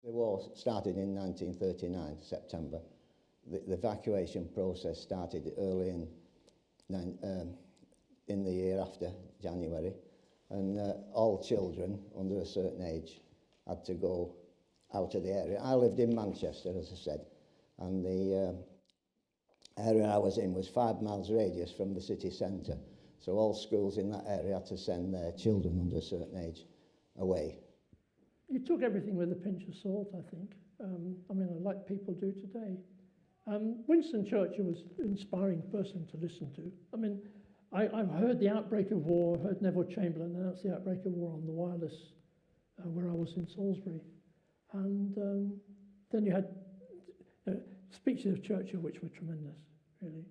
The war started in 1939, September. The evacuation process started early in the year after January, and all children under a certain age had to go out of the area. I lived in Manchester, as I said, and the area I was in was 5 miles radius from the city centre, so all schools in that area had to send their children under a certain age away. You took everything with a pinch of salt, I think. I mean, like people do today. Winston Churchill was an inspiring person to listen to. I mean, I've heard the outbreak of war, I heard Neville Chamberlain announce the outbreak of war on the wireless where I was in Salisbury. And then you had speeches of Churchill which were tremendous, really.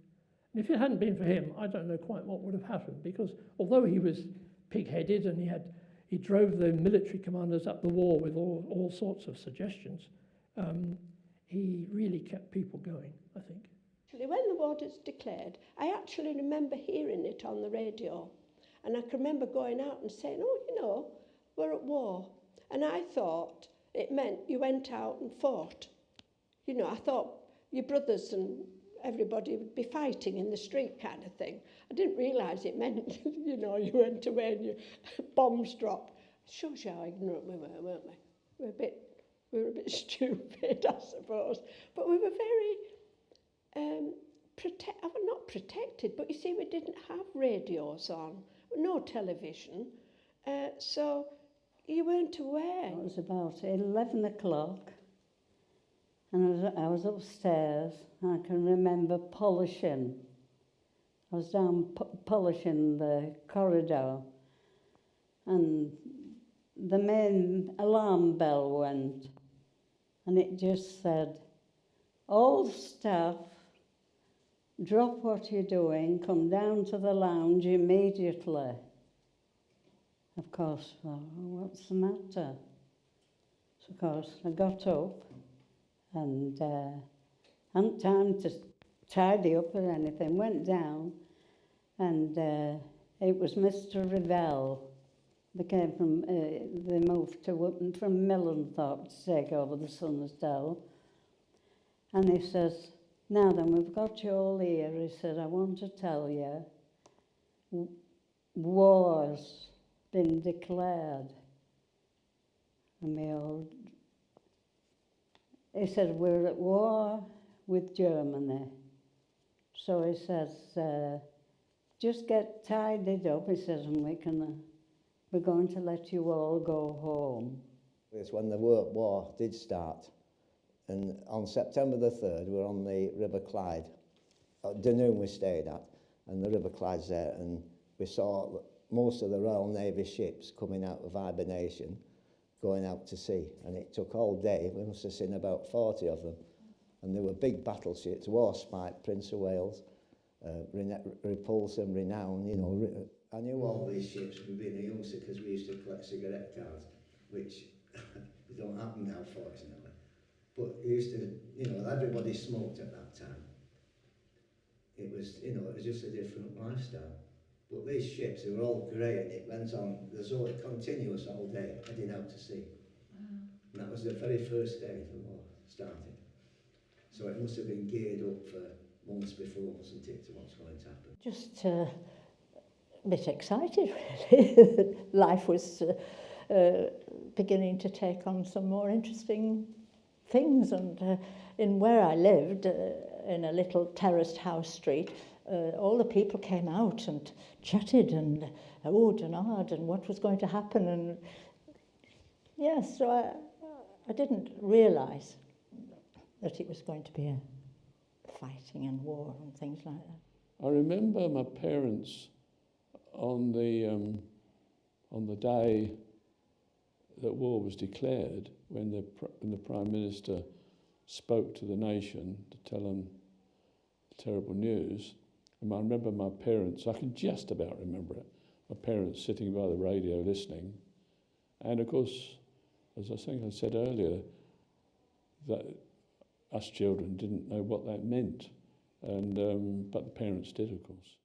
And if it hadn't been for him, I don't know quite what would have happened, because although he was pig-headed and he drove the military commanders up the wall with all sorts of suggestions, he really kept people going, I think. When the war was declared, I actually remember hearing it on the radio, and I can remember going out and saying, oh, you know, we're at war. And I thought it meant you went out and fought. You know, I thought your brothers and everybody would be fighting in the street kind of thing. I didn't realise it meant, you know, you went away and your bombs dropped. Shows you how ignorant we were, weren't we? We were a bit stupid, I suppose. But we were very not protected, but you see, we didn't have radios on, no television, so you weren't aware. It was about 11 o'clock, and I was upstairs, and I can remember polishing. I was down polishing the corridor, and the main alarm bell went, and it just said, all staff, drop what you're doing, come down to the lounge immediately. Of course, well, what's the matter? So, of course, I got up and hadn't time to tidy up or anything, went down, and it was Mr. Ravel. They came from, they moved from Millenthorpe to take over the Sunnysdale. And he says, now then, we've got you all here. He said, I want to tell you, war's been declared. And he said, we're at war with Germany. So he says, just get tidied up, he says, and we're going to let you all go home. It's when the war did start. And on September the 3rd, we're on the River Clyde. Dunoon we stayed at, and the River Clyde's there, and we saw most of the Royal Navy ships coming out of hibernation, going out to sea. And it took all day. We must have seen about 40 of them. And they were big battleships, Warspite, Prince of Wales, Repulse and Renown, you know. I knew all these ships from being a youngster because we used to collect cigarette cards, which don't happen now, fortunately. But it used to, you know, everybody smoked at that time. It was, you know, it was just a different lifestyle. But these ships, they were all grey, and it went on, there's all continuous all day, heading out to sea. Wow. And that was the very first day the war started. So it must have been geared up for months before, wasn't it, to what's going to happen. Just a bit excited, really. Life was beginning to take on some more interesting things, and in where I lived, in a little terraced house street, all the people came out and chatted and oohed and ahed and what was going to happen, and yes, so I didn't realise that it was going to be a fighting and war and things like that. I remember my parents on the day that war was declared, when the Prime Minister spoke to the nation to tell them the terrible news. And I remember my parents, I can just about remember it, my parents sitting by the radio listening. And of course, as I think I said earlier, that us children didn't know what that meant, and but the parents did, of course.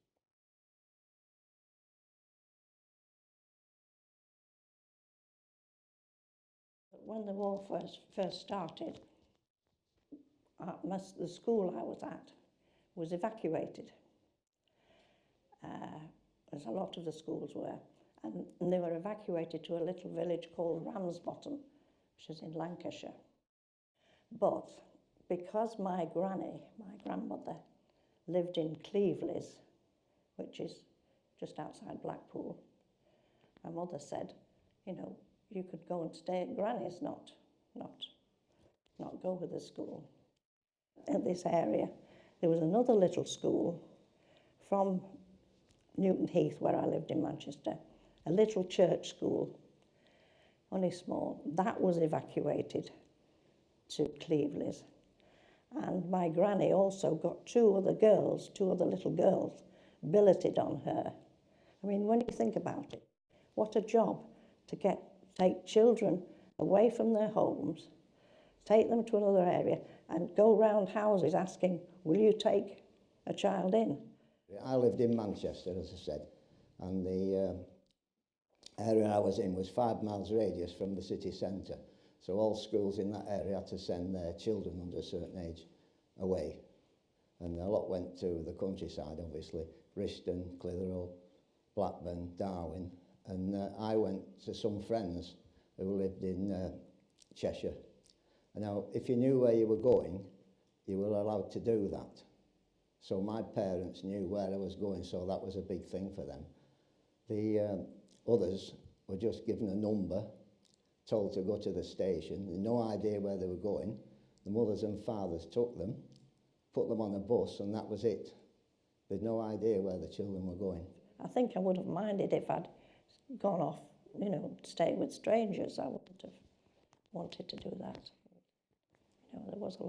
when the war first started, the school I was at was evacuated, as a lot of the schools were, and they were evacuated to a little village called Ramsbottom, which is in Lancashire. But because my grandmother, lived in Clevelys, which is just outside Blackpool, my mother said, you know, you could go and stay at Granny's, not go with the school. In this area, there was another little school from Newton Heath, where I lived in Manchester, a little church school, only small. That was evacuated to Clevelys. And my granny also got two other little girls, billeted on her. I mean, when you think about it, what a job to take children away from their homes, take them to another area, and go round houses asking, will you take a child in? I lived in Manchester, as I said, and the area I was in was 5 miles radius from the city centre. So all schools in that area had to send their children under a certain age away. And a lot went to the countryside, obviously, Bristol, Clitheroe, Blackburn, Darwin. And I went to some friends who lived in Cheshire. And now, if you knew where you were going, you were allowed to do that. So my parents knew where I was going, so that was a big thing for them. The others were just given a number, told to go to the station, no idea where they were going. The mothers and fathers took them, put them on a bus, and that was it. They'd no idea where the children were going. I think I would have minded if I'd gone off, you know, stay with strangers. I wouldn't have wanted to do that. You know, there was a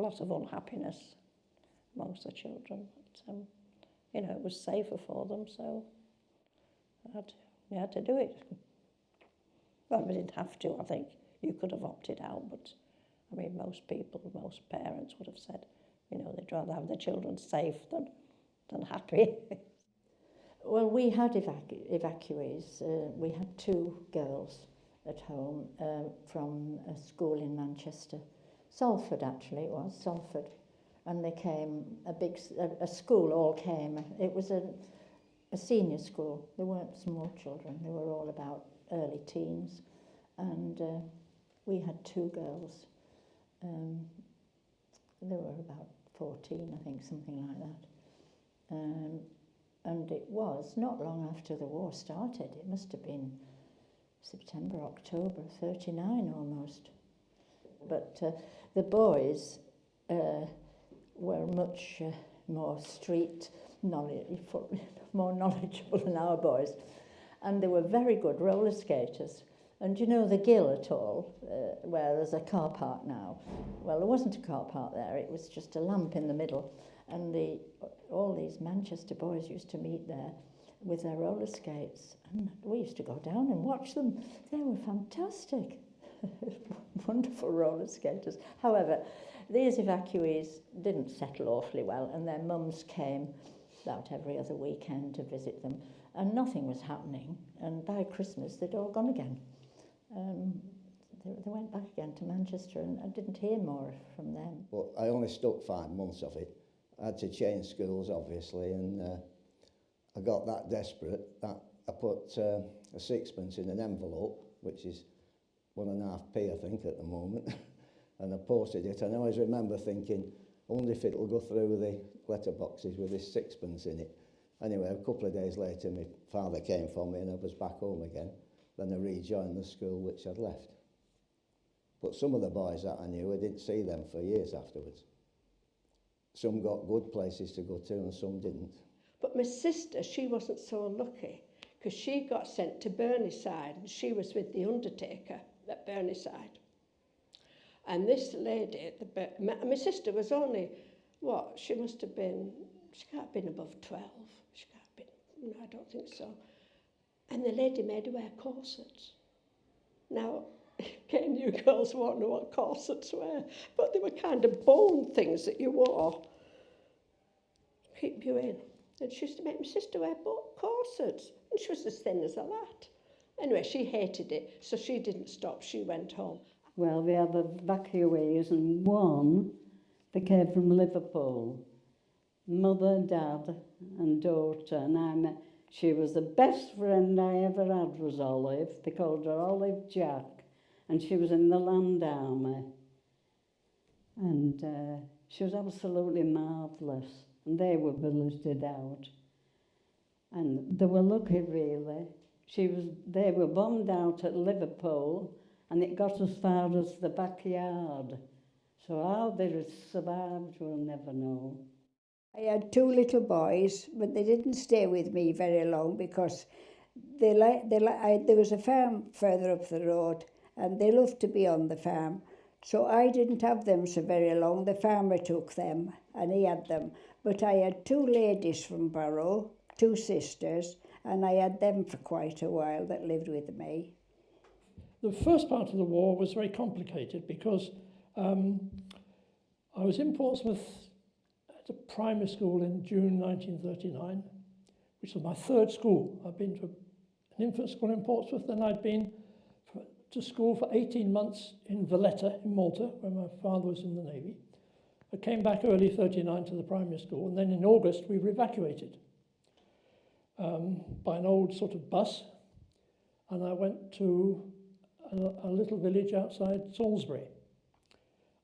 lot of unhappiness amongst the children. But, you know, it was safer for them, so we had to do it. Well, we didn't have to, I think. You could have opted out, but, I mean, most parents would have said, you know, they'd rather have their children safe than happy. Well, we had evacuees. We had 2 girls at home from a school in Manchester. Salford, actually, it was, Salford. And they came, a school all came. It was a senior school. They weren't small children. They were all about early teens. And we had 2 girls. They were about 14, I think, something like that. And it was not long after the war started. It must have been September, October, 39 almost. But the boys were much more more knowledgeable than our boys. And they were very good roller skaters. And you know the Gill at all, where there's a car park now? Well, there wasn't a car park there. It was just a lamp in the middle. And all these Manchester boys used to meet there with their roller skates. And we used to go down and watch them. They were fantastic. Wonderful roller skaters. However, these evacuees didn't settle awfully well, and their mums came about every other weekend to visit them, and nothing was happening. And by Christmas, they'd all gone again. They went back again to Manchester, and I didn't hear more from them. But I only stuck 5 months of it. I had to change schools, obviously, and I got that desperate that I put a 6pence in an envelope, which is 1.5p, I think, at the moment, and I posted it. And I always remember thinking, I wonder if it'll go through the letterboxes with this 6pence in it. Anyway, a couple of days later, my father came for me and I was back home again. Then I rejoined the school which I'd left. But some of the boys that I knew, I didn't see them for years afterwards. Some got good places to go to and some didn't. But my sister, she wasn't so lucky because she got sent to Burneside and she was with the undertaker at Burneside. And this lady, my sister was only, she must have been, she can't have been above 12. She can't have been, no, I don't think so. And the lady made her wear corsets. Now, again, you girls won't know what corsets were, but they were kind of bone things that you wore. Keep you in. And she used to make my sister wear corsets. And she was as thin as a lad. Anyway, she hated it, so she didn't stop. She went home. Well, we had evacuees, and one, they came from Liverpool. Mother, dad and daughter, and she was the best friend I ever had was Olive. They called her Olive Jack, and she was in the Land Army. And she was absolutely marvellous, and they were billeted out. And they were lucky, really. They were bombed out at Liverpool, and it got as far as the backyard. So how they survived, we'll never know. I had two little boys, but they didn't stay with me very long because there was a farm further up the road, and they loved to be on the farm. So I didn't have them so very long. The farmer took them, and he had them. But I had two ladies from Barrow, two sisters, and I had them for quite a while that lived with me. The first part of the war was very complicated because I was in Portsmouth at a primary school in June 1939, which was my third school. I'd been to an infant school in Portsmouth, then I'd been to school for 18 months in Valletta in Malta, where my father was in the Navy. I came back early 39 to the primary school, and then in August we were evacuated by an old sort of bus, and I went to a little village outside Salisbury.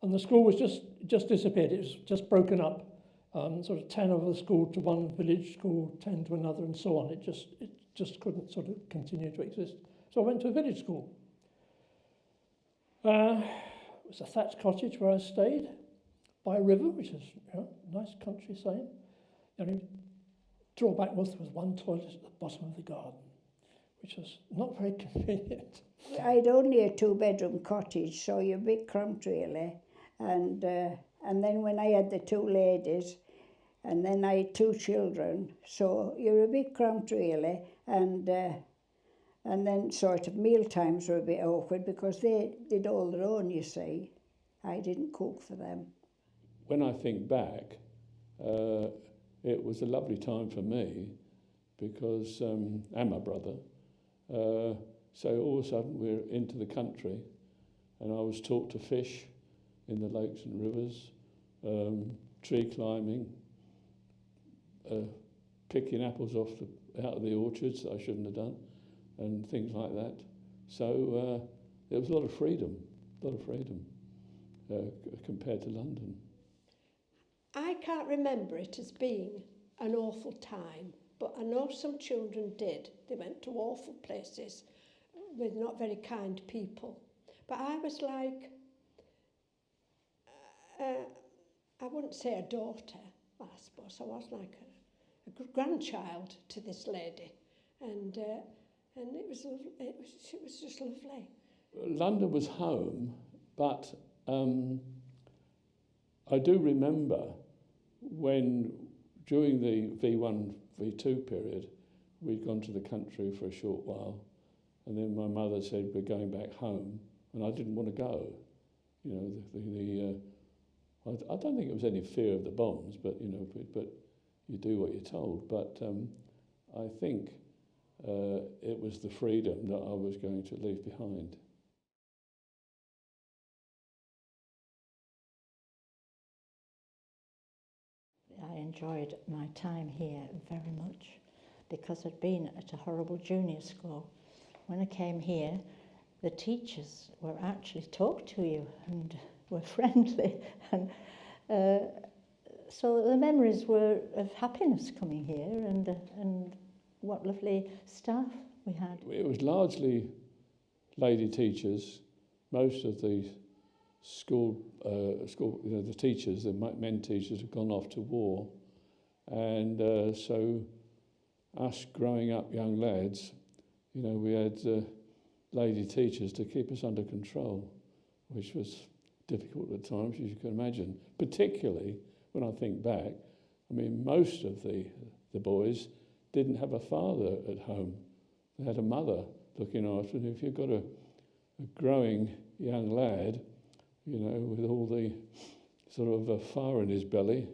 And the school was just disappeared. It was just broken up. Sort of 10 of the school to one village school, 10 to another, and so on. It just couldn't sort of continue to exist. So I went to a village school. It was a thatched cottage where I stayed by a river, which is nice countryside. The only drawback was there was one toilet at the bottom of the garden, which was not very convenient. I had only a two-bedroom cottage, so you're a bit cramped really. And then when I had the two ladies, and then I had two children, so you're a bit cramped really. And then sort of meal times were a bit awkward because they did all their own, you see. I didn't cook for them. When I think back, it was a lovely time for me because, and my brother, so all of a sudden we're into the country and I was taught to fish in the lakes and rivers, tree climbing, picking apples out of the orchards that I shouldn't have done, and things like that. So there was a lot of freedom compared to London. I can't remember it as being an awful time, but I know some children did. They went to awful places with not very kind people. But I was like, I wouldn't say a daughter, I suppose. I was like a grandchild to this lady, and it was just lovely. London was home, but I do remember when, during the V1, V2 period, we'd gone to the country for a short while, and then my mother said, we're going back home, and I didn't want to go. You know, I don't think it was any fear of the bombs, but you do what you're told. But I think it was the freedom that I was going to leave behind. I enjoyed my time here very much because I'd been at a horrible junior school. When I came here, the teachers were actually talk to you and were friendly, and so the memories were of happiness coming here, and what lovely staff we had. It was largely lady teachers. Most of the school, the teachers, the men teachers, had gone off to war, and so us growing up young lads, we had lady teachers to keep us under control, which was difficult at times, as you can imagine, particularly when I think back. I mean, most of the boys didn't have a father at home. They had a mother looking after them. If you've got a growing young lad, with all the sort of fire in his belly,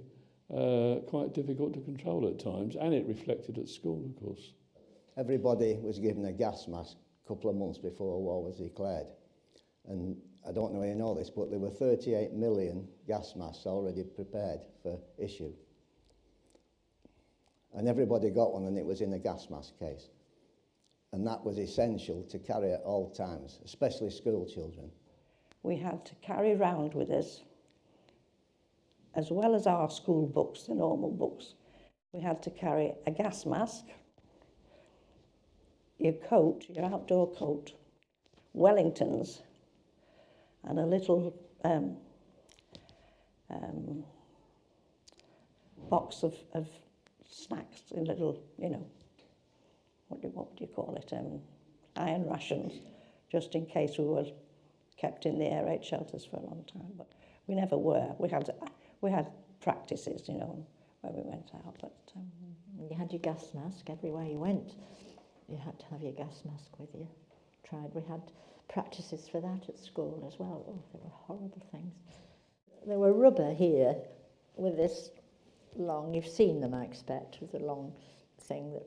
quite difficult to control at times, and it reflected at school, of course. Everybody was given a gas mask couple of months before war was declared. And I don't know if you know this, but there were 38 million gas masks already prepared for issue. And everybody got one, and it was in a gas mask case. And that was essential to carry at all times, especially school children. We had to carry round with us, as well as our school books, the normal books, we had to carry a gas mask, your coat, your outdoor coat, Wellingtons, and a little box of snacks, a little, you know, what do you call it, iron rations, just in case we were kept in the air raid shelters for a long time. But we never were. We had practices, you know, where we went out. But you had your gas mask everywhere you went. You had to have your gas mask with you. We had practices for that at school as well. Oh, they were horrible things. There were rubber here with this long, you've seen them I expect, with a long thing that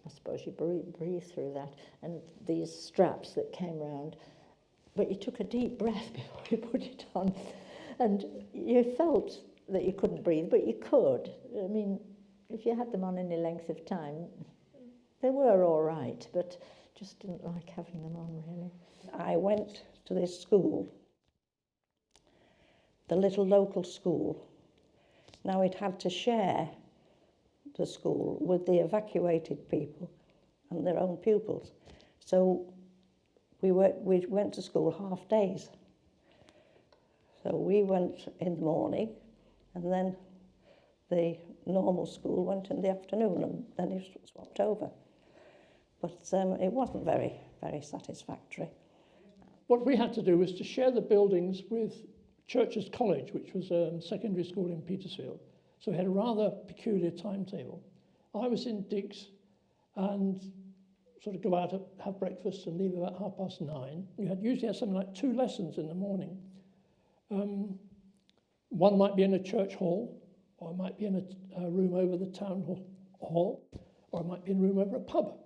I suppose you breathe through that, and these straps that came round, but you took a deep breath before you put it on, and you felt that you couldn't breathe, but you could. I mean, if you had them on any length of time, they were all right, but just didn't like having them on, really. I went to this school, the little local school. Now it had to share the school with the evacuated people and their own pupils. So we went to school half days. So we went in the morning, and then the normal school went in the afternoon, and then it swapped over. But it wasn't very, very satisfactory. What we had to do was to share the buildings with Churches College, which was a secondary school in Petersfield. So we had a rather peculiar timetable. I was in Diggs and sort of go out, have breakfast and leave about 9:30. You usually had something like 2 lessons in the morning. One might be in a church hall, or it might be in a room over the town hall, or it might be in a room over a pub.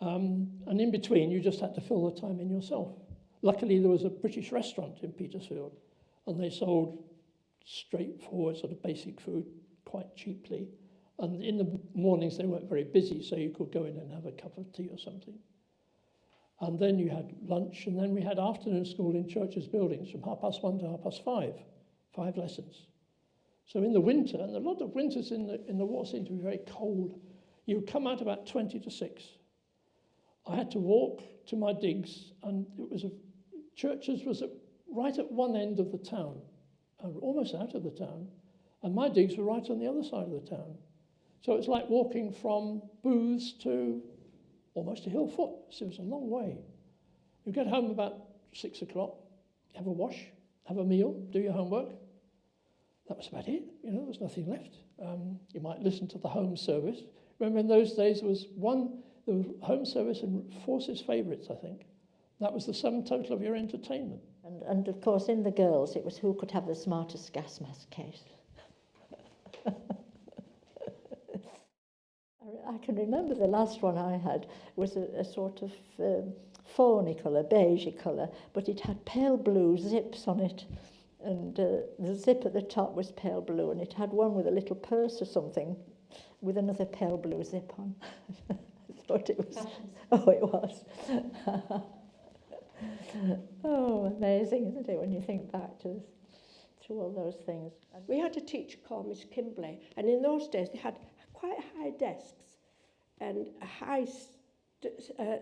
And in between, you just had to fill the time in yourself. Luckily, there was a British restaurant in Petersfield, and they sold straightforward sort of basic food quite cheaply. And in the mornings, they weren't very busy, so you could go in and have a cup of tea or something. And then you had lunch, and then we had afternoon school in Churches buildings from 1:30 to 5:30, 5 lessons. So in the winter, and a lot of winters in the war seemed to be very cold, you would come out about 20 to 6. I had to walk to my digs, and Churches was right at one end of the town, almost out of the town, and my digs were right on the other side of the town. So it's like walking from Booths to almost to Hillfoot. So it was a long way. You get home about 6 o'clock, have a wash, have a meal, do your homework. That was about it. You know, there was nothing left. You might listen to the home service. Remember, in those days, there was home service and Forces Favourites, I think. That was the sum total of your entertainment. And of course, in the girls, it was who could have the smartest gas mask case. I can remember the last one I had was a sort of fawny colour, beigey colour, but it had pale blue zips on it, and the zip at the top was pale blue, and it had one with a little purse or something with another pale blue zip on. I thought it was... Oh, it was. Oh, amazing, isn't it, when you think back to all those things. We had a teacher called Miss Kimbley, and in those days they had quite high desks and a high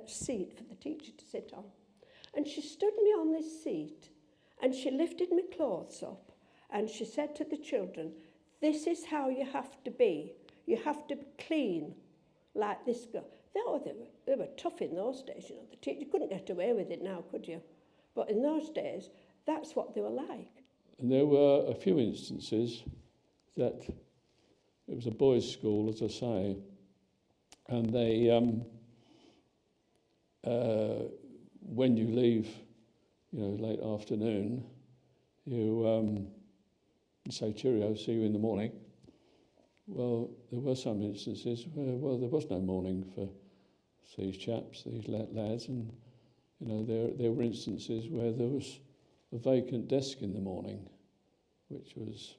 seat for the teacher to sit on. And she stood me on this seat, and she lifted my clothes up, and she said to the children, "This is how you have to be. You have to be clean, like this girl." They were tough in those days, you know. The teacher couldn't get away with it now, could you? But in those days, that's what they were like. And there were a few instances that it was a boys' school, as I say, and they, when you leave, you know, late afternoon, you say cheerio, see you in the morning. Well, there were some instances where, well, there was no morning for these chaps, these lads, and you know, there were instances where there was a vacant desk in the morning, which was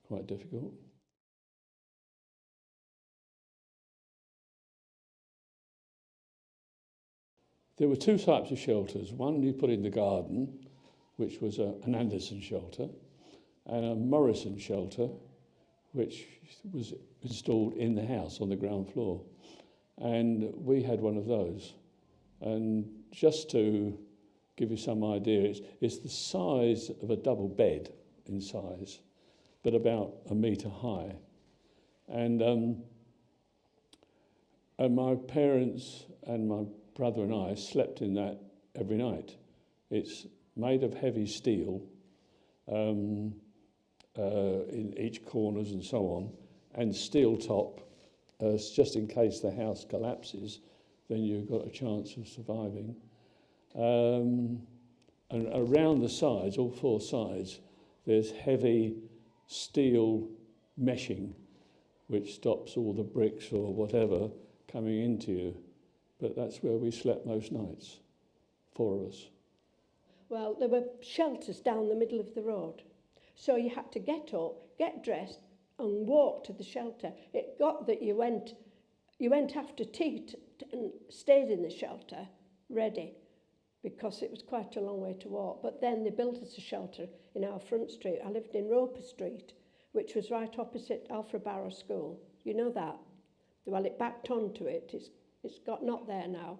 quite difficult. There were two types of shelters. One you put in the garden, which was an Anderson shelter, and a Morrison shelter, which was installed in the house on the ground floor. And we had one of those. And just to give you some idea, it's the size of a double bed in size, but about 1 metre high. And my parents and my brother and I slept in that every night. It's made of heavy steel in each corners and so on, and steel top, just in case the house collapses, then you've got a chance of surviving. And around the sides, all four sides, there's heavy steel meshing, which stops all the bricks or whatever coming into you. But that's where we slept most nights, 4 of us. Well, there were shelters down the middle of the road. So you had to get up, get dressed and walk to the shelter. It got that you went after tea and stayed in the shelter, ready, because it was quite a long way to walk. But then they built us a shelter in our front street. I lived in Roper Street, which was right opposite Alfred Barrow School. You know that? Well, it backed onto it. It's got not there now.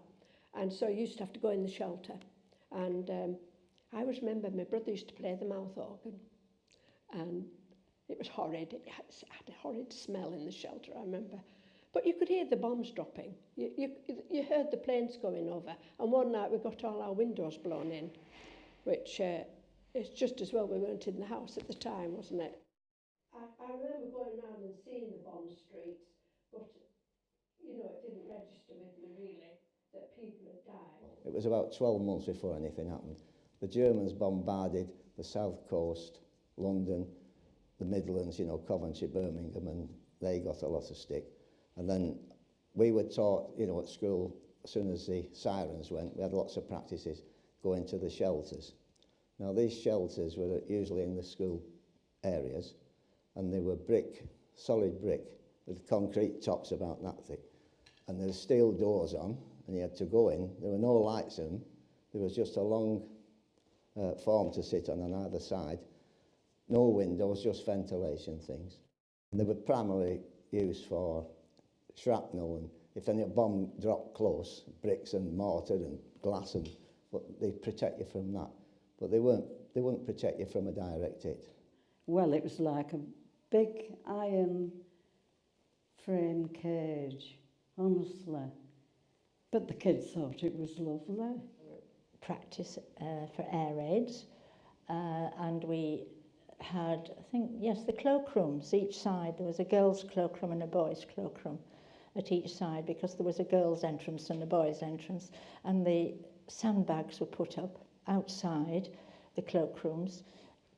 And so you used to have to go in the shelter. And I always remember my brother used to play the mouth organ. And it was horrid. It had a horrid smell in the shelter, I remember. But you could hear the bombs dropping. You heard the planes going over. And one night we got all our windows blown in, which is just as well we weren't in the house at the time, wasn't it? I remember going around and seeing the bomb streets, but, you know, it didn't register with me, really, that people had died. It was about 12 months before anything happened. The Germans bombarded the south coast, London, the Midlands, you know, Coventry, Birmingham, and they got a lot of stick. And then we were taught, you know, at school, as soon as the sirens went, we had lots of practices going to the shelters. Now, these shelters were usually in the school areas, and they were brick, solid brick, with concrete tops about that thick. And there were steel doors on, and you had to go in. There were no lights in them. There was just a long form to sit on either side. No windows, just ventilation things. And they were primarily used for shrapnel, and if any bomb dropped close, bricks and mortar and glass, and but they'd protect you from that. But they wouldn't protect you from a direct hit. Well, it was like a big iron frame cage, honestly. But the kids thought it was lovely. Practice for air raids, and we had, I think, yes, the cloakrooms each side. There was a girls' cloakroom and a boys' cloakroom at each side, because there was a girls' entrance and a boys' entrance, and the sandbags were put up outside the cloakrooms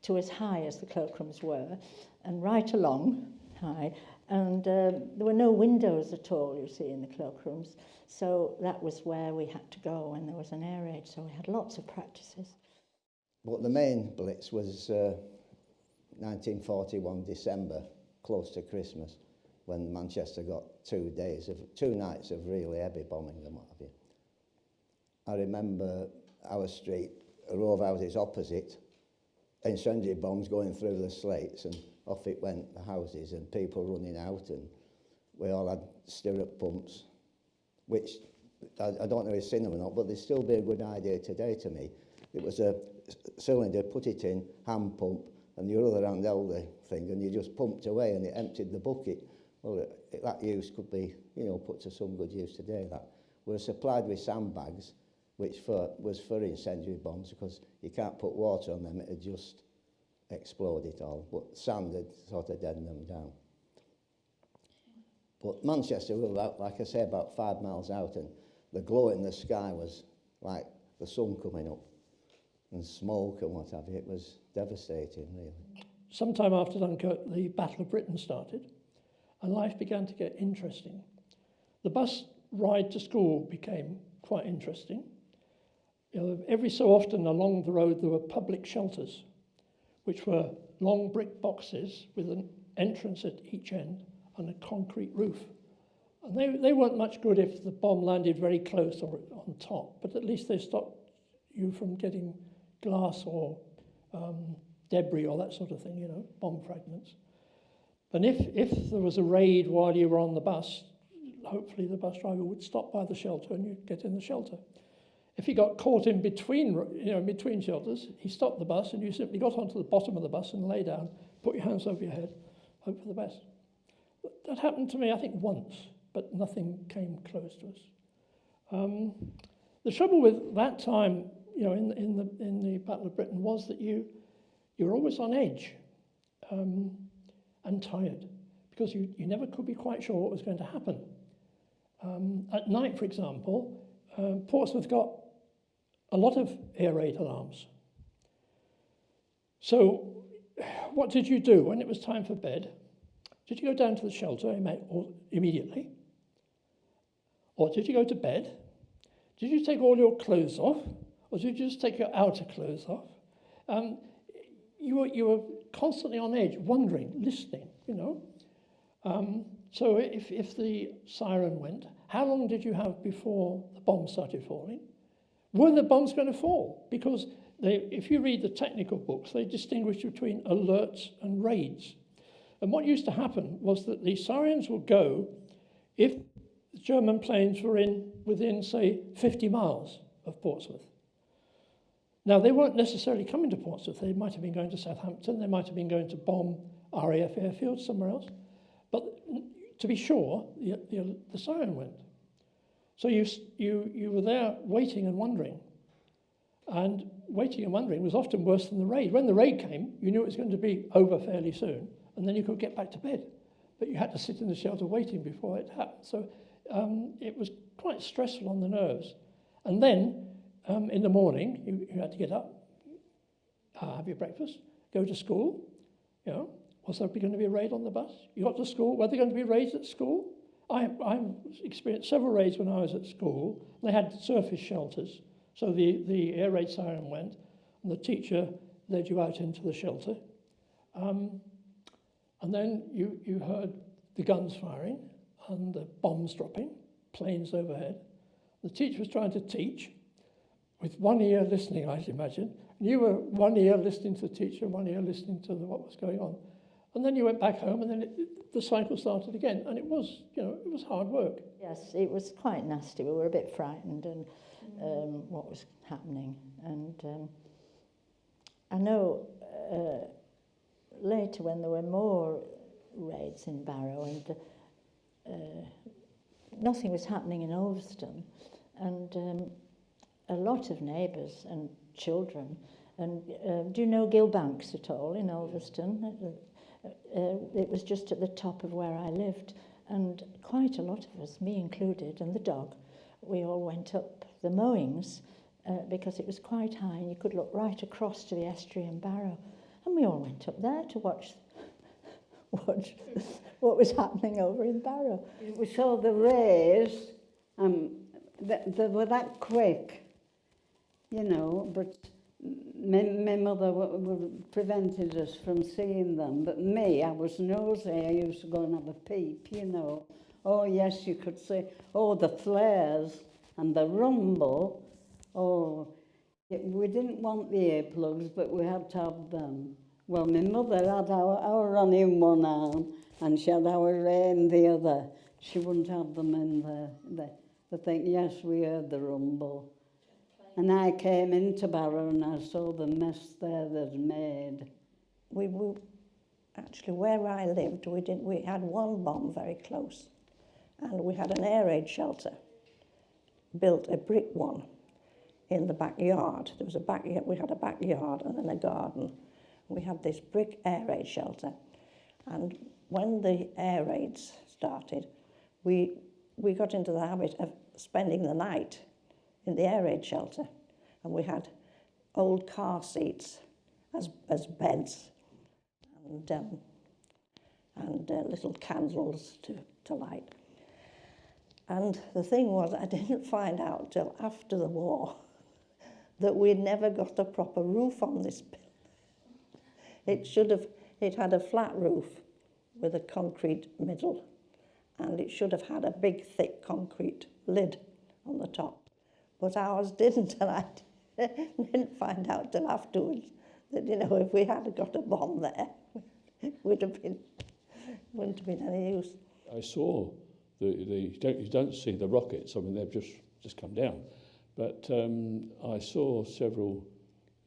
to as high as the cloakrooms were, and right along high, and there were no windows at all, you see, in the cloakrooms, so that was where we had to go when there was an air raid, so we had lots of practices. But the main Blitz was 1941 December, close to Christmas, when Manchester got 2 nights of really heavy bombing and what have you. I remember our street, a row of houses opposite, incendiary bombs going through the slates, and off it went, the houses, and people running out, and we all had stirrup pumps, which I don't know if you've seen them or not, but they'd still be a good idea today to me. It was a cylinder, put it in, hand pump, and your other hand held the thing, and you just pumped away, and it emptied the bucket. Well, that use could be, you know, put to some good use today. That we were supplied with sandbags, which was for incendiary bombs, because you can't put water on them, it'd just explode it all. But sand had sort of deadened them down. But Manchester, we were about, like I say, about 5 miles out, and the glow in the sky was like the sun coming up, and smoke and what have you. It was devastating, really. Sometime after Dunkirk, the Battle of Britain started, and life began to get interesting. The bus ride to school became quite interesting. You know, every so often along the road there were public shelters, which were long brick boxes with an entrance at each end and a concrete roof. And they weren't much good if the bomb landed very close or on top, but at least they stopped you from getting glass or debris or that sort of thing, you know, bomb fragments. And if there was a raid while you were on the bus, hopefully the bus driver would stop by the shelter and you'd get in the shelter. If he got caught in between shelters, he stopped the bus and you simply got onto the bottom of the bus and lay down, put your hands over your head, hope for the best. That happened to me, I think, once, but nothing came close to us. The trouble with that time, you know, in the Battle of Britain was that you were always on edge and tired, because you never could be quite sure what was going to happen. At night, for example, Portsmouth got a lot of air raid alarms. So what did you do when it was time for bed? Did you go down to the shelter immediately? Or did you go to bed? Did you take all your clothes off? Or did you just take your outer clothes off? You were constantly on edge, wondering, listening, you know. So if the siren went, how long did you have before the bombs started falling? Were the bombs going to fall? Because if you read the technical books, they distinguish between alerts and raids. And what used to happen was that the sirens would go if the German planes were within, say, 50 miles of Portsmouth. Now, they weren't necessarily coming to Portsmouth. They might have been going to Southampton. They might have been going to bomb RAF airfield somewhere else. But to be sure, the siren went. So you were there waiting and wondering. And waiting and wondering was often worse than the raid. When the raid came, you knew it was going to be over fairly soon, and then you could get back to bed. But you had to sit in the shelter waiting before it happened. So it was quite stressful on the nerves. And then in the morning, you had to get up, have your breakfast, go to school. You know, was there going to be a raid on the bus? You got to school. Were there going to be raids at school? I experienced several raids when I was at school. They had surface shelters. So the air raid siren went, and the teacher led you out into the shelter. And then you heard the guns firing and the bombs dropping, planes overhead. The teacher was trying to teach with one ear listening, I'd imagine. And you were one ear listening to the teacher and one ear listening to what was going on. And then you went back home, and then the cycle started again. And it was hard work. Yes, it was quite nasty. We were a bit frightened and what was happening. And I know later when there were more raids in Barrow and nothing was happening in Ulverston, and a lot of neighbours and children, and do you know Gilbanks at all in Ulverston? It was just at the top of where I lived, and quite a lot of us, me included, and the dog, we all went up the mowings because it was quite high and you could look right across to the estuary and Barrow, and we all went up there to watch what was happening over in Barrow. We saw the rays, they were that quick, you know, but my mother prevented us from seeing them. But me, I was nosy. I used to go and have a peep, you know. Oh, yes, you could see, oh, the flares and the rumble. Oh, we didn't want the earplugs, but we had to have them. Well, my mother had our run in one arm and she had our ray in the other. She wouldn't have them in the thing. Yes, we heard the rumble. And I came into Barrow and I saw the mess there they'd made. We actually, where I lived, we had one bomb very close, and we had an air raid shelter, built a brick one in the backyard. There was a backyard. We had a backyard and then a garden. We had this brick air raid shelter, and when the air raids started, we got into the habit of spending the night in the air raid shelter, and we had old car seats as beds, and little candles to light. And the thing was, I didn't find out till after the war that we'd never got a proper roof on this building. It had a flat roof with a concrete middle, and it should have had a big, thick concrete lid on the top. But ours didn't, and I didn't find out till afterwards that, you know, if we had got a bomb there, it wouldn't have been any use. I saw you don't see the rockets. I mean, they've just come down, but I saw several,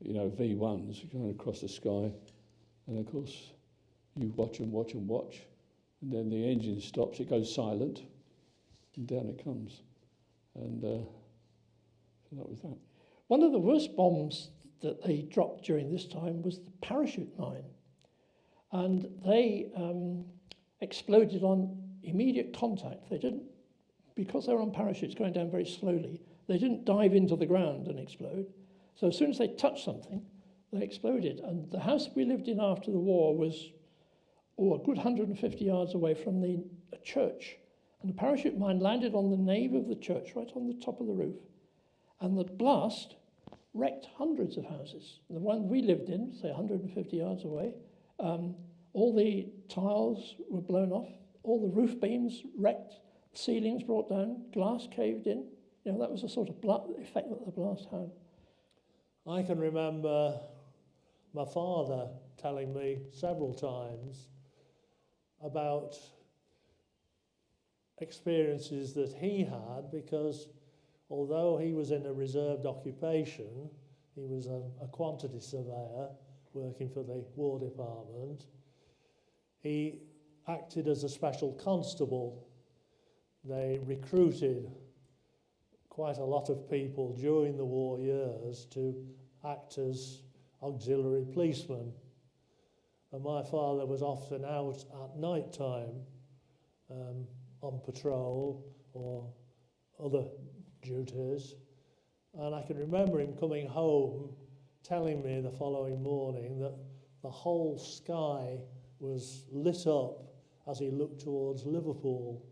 you know, V1s going across the sky, and of course, you watch and watch and watch, and then the engine stops. It goes silent, and down it comes, and so that was that. One of the worst bombs that they dropped during this time was the parachute mine, and they exploded on immediate contact. They didn't, because they were on parachutes going down very slowly, they didn't dive into the ground and explode. So as soon as they touched something, they exploded. And the house we lived in after the war was a good 150 yards away from a church. And the parachute mine landed on the nave of the church, right on the top of the roof. And the blast wrecked hundreds of houses. The one we lived in, say 150 yards away, all the tiles were blown off, all the roof beams wrecked, ceilings brought down, glass caved in. You know, that was the sort of effect that the blast had. I can remember my father telling me several times about experiences that he had, because although he was in a reserved occupation, he was a quantity surveyor working for the War Department, he acted as a special constable. They recruited quite a lot of people during the war years to act as auxiliary policemen. And my father was often out at night time on patrol or other duties. And I can remember him coming home telling me the following morning that the whole sky was lit up as he looked towards Liverpool.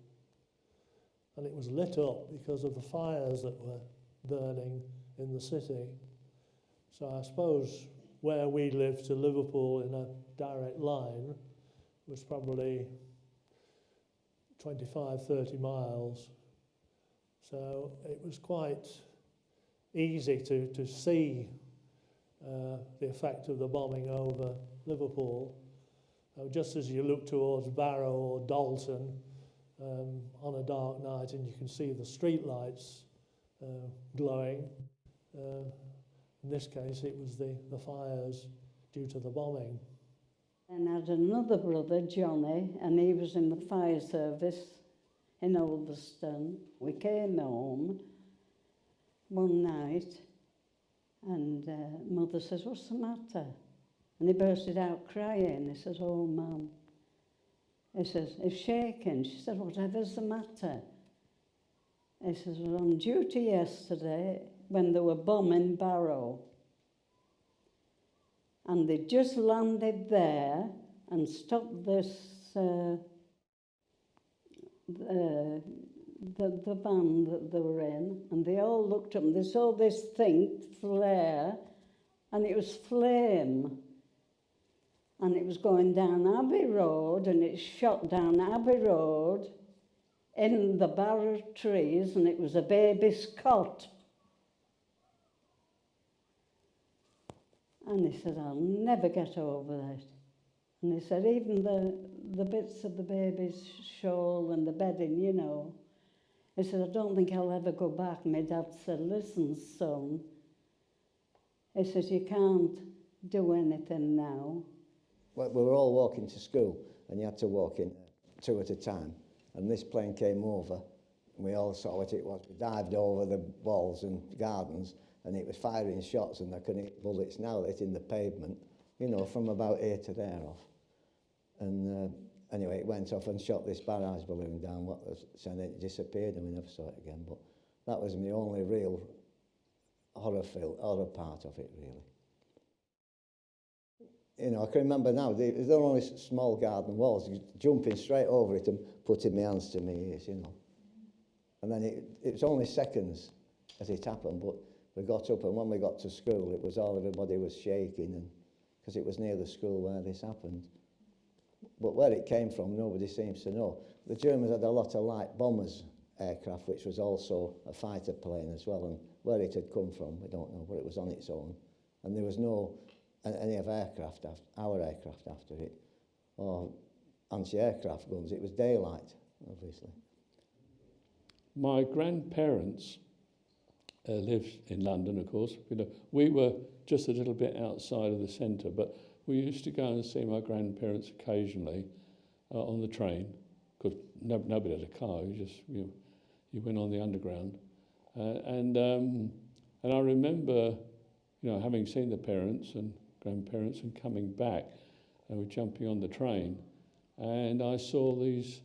And it was lit up because of the fires that were burning in the city. So I suppose where we lived to Liverpool in a direct line was probably 25, 30 miles. So it was quite easy to see the effect of the bombing over Liverpool. Just as you look towards Barrow or Dalton on a dark night and you can see the street lights glowing, in this case it was the fires due to the bombing. And I had another brother, Johnny, and he was in the fire service in Ulverston. We came home one night and Mother says, "What's the matter?" And he bursted out crying. He says, "Oh, Mum." He says, "He's shaking." She said, "Whatever's the matter?" He says, "I was on duty yesterday when they were bombing Barrow. And they just landed there and stopped this, the van that they were in. And they all looked up and they saw this thing flare, and it was flame. And it was going down Abbey Road, and it shot down Abbey Road in the barrow trees, and it was a baby's cot." And he said, "I'll never get over that." And he said, even the bits of the baby's shawl and the bedding, you know. He said, "I don't think I'll ever go back." My dad said, "Listen, son." He said, "You can't do anything now." Well, we were all walking to school, and you had to walk in two at a time. And this plane came over, and we all saw what it was. We dived over the walls and gardens, and it was firing shots, and there couldn't hit bullets now hitting the pavement, you know, from about here to there off. And anyway, it went off and shot this barrage balloon down, and it disappeared, and we never saw it again. But that was my only real horror part of it, really. You know, I can remember now, there were only small garden walls, jumping straight over it and putting my hands to my ears, you know. And then it was only seconds as it happened, but we got up, and when we got to school, it was everybody was shaking, and because it was near the school where this happened. But where it came from, nobody seems to know. The Germans had a lot of light bombers aircraft, which was also a fighter plane as well, and where it had come from, we don't know, but it was on its own. And there was no any of our aircraft after it, or anti-aircraft guns. It was daylight, obviously. My grandparents lived in London, of course. You know, we were just a little bit outside of the centre, but we used to go and see my grandparents occasionally on the train, because nobody had a car. You went on the underground, and I remember, you know, having seen the parents and grandparents and coming back, and we're jumping on the train, and I saw these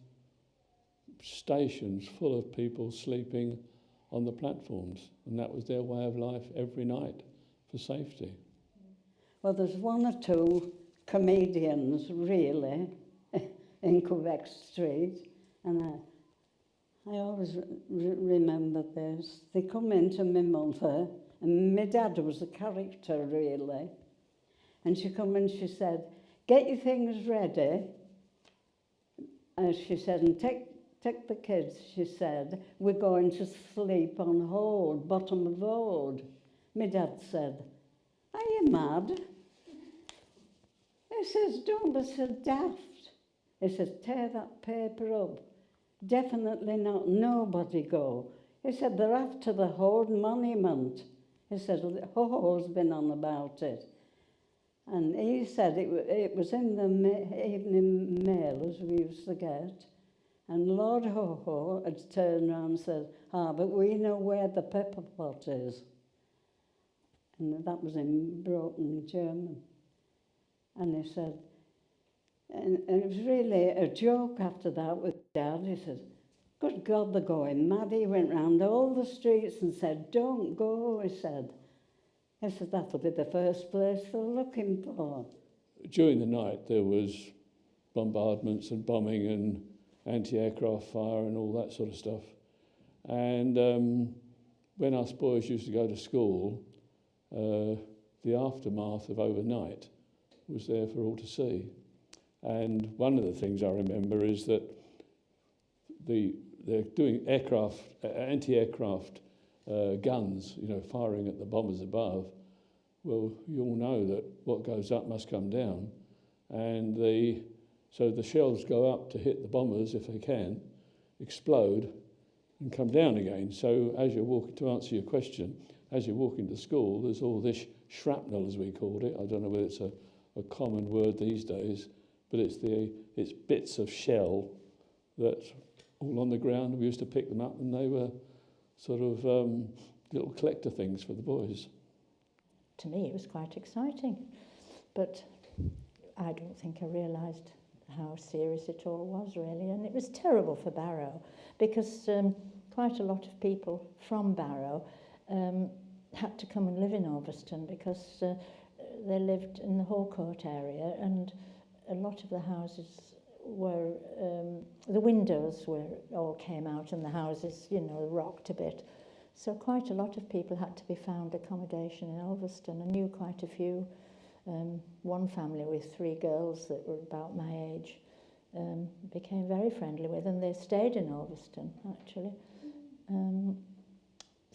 stations full of people sleeping on the platforms, and that was their way of life every night for safety. Well, there's one or two comedians, really, in Quebec Street, and I always remember this. They come into my mother, and my dad was a character, really, and she come and she said, "Get your things ready," and she said, "and take the kids," she said, "we're going to sleep on hold, bottom of hold." My dad said, "Are you mad?" He says, "Don't be so daft." He says, "Tear that paper up. Definitely not, nobody go." He said, "They're after the Horde Monument." He said, "Ho-Ho's been on about it." And he said it was in the evening mail, as we used to get. And Lord Ho-Ho had turned around and said, "But we know where the pepper pot is." And that was in broken German. And he said, and it was really a joke after that with Dad. He said, "Good God, they're going mad." He went round all the streets and said, "Don't go," he said. He said, "That'll be the first place they're looking for." During the night, there was bombardments and bombing and anti-aircraft fire and all that sort of stuff. And when us boys used to go to school, the aftermath of overnight was there for all to see. And one of the things I remember is that they're doing anti-aircraft guns, you know, firing at the bombers above. Well, you all know that what goes up must come down, and so the shells go up to hit the bombers if they can, explode, and come down again. So as you're walking, to answer your question, as you're walking to school, there's all this shrapnel, as we called it. I don't know whether it's a common word these days, but it's bits of shell that all on the ground. We used to pick them up, and they were sort of little collector things for the boys. To me, it was quite exciting, but I don't think I realised how serious it all was, really. And it was terrible for Barrow, because quite a lot of people from Barrow had to come and live in Ulverston, because they lived in the Harcourt area, and a lot of the houses were, the windows all came out, and the houses, you know, rocked a bit. So quite a lot of people had to be found accommodation in Ulverston. I knew quite a few. One family with 3 girls that were about my age became very friendly with, and they stayed in Ulverston, actually.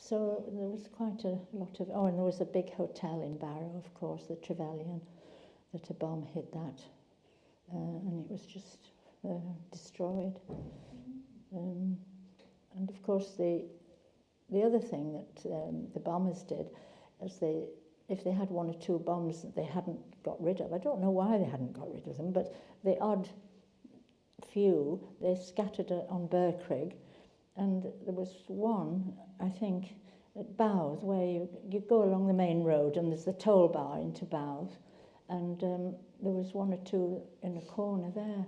So there was quite a lot of... Oh, and there was a big hotel in Barrow, of course, the Trevelyan, that a bomb hit that, and it was just destroyed. And of course, the other thing that the bombers did is if they had 1 or 2 bombs that they hadn't got rid of, I don't know why they hadn't got rid of them, but the odd few, they scattered on Birkrigg, and there was one, I think, at Bowes, where you go along the main road and there's the toll bar into Bowes, and there was 1 or 2 in a corner there.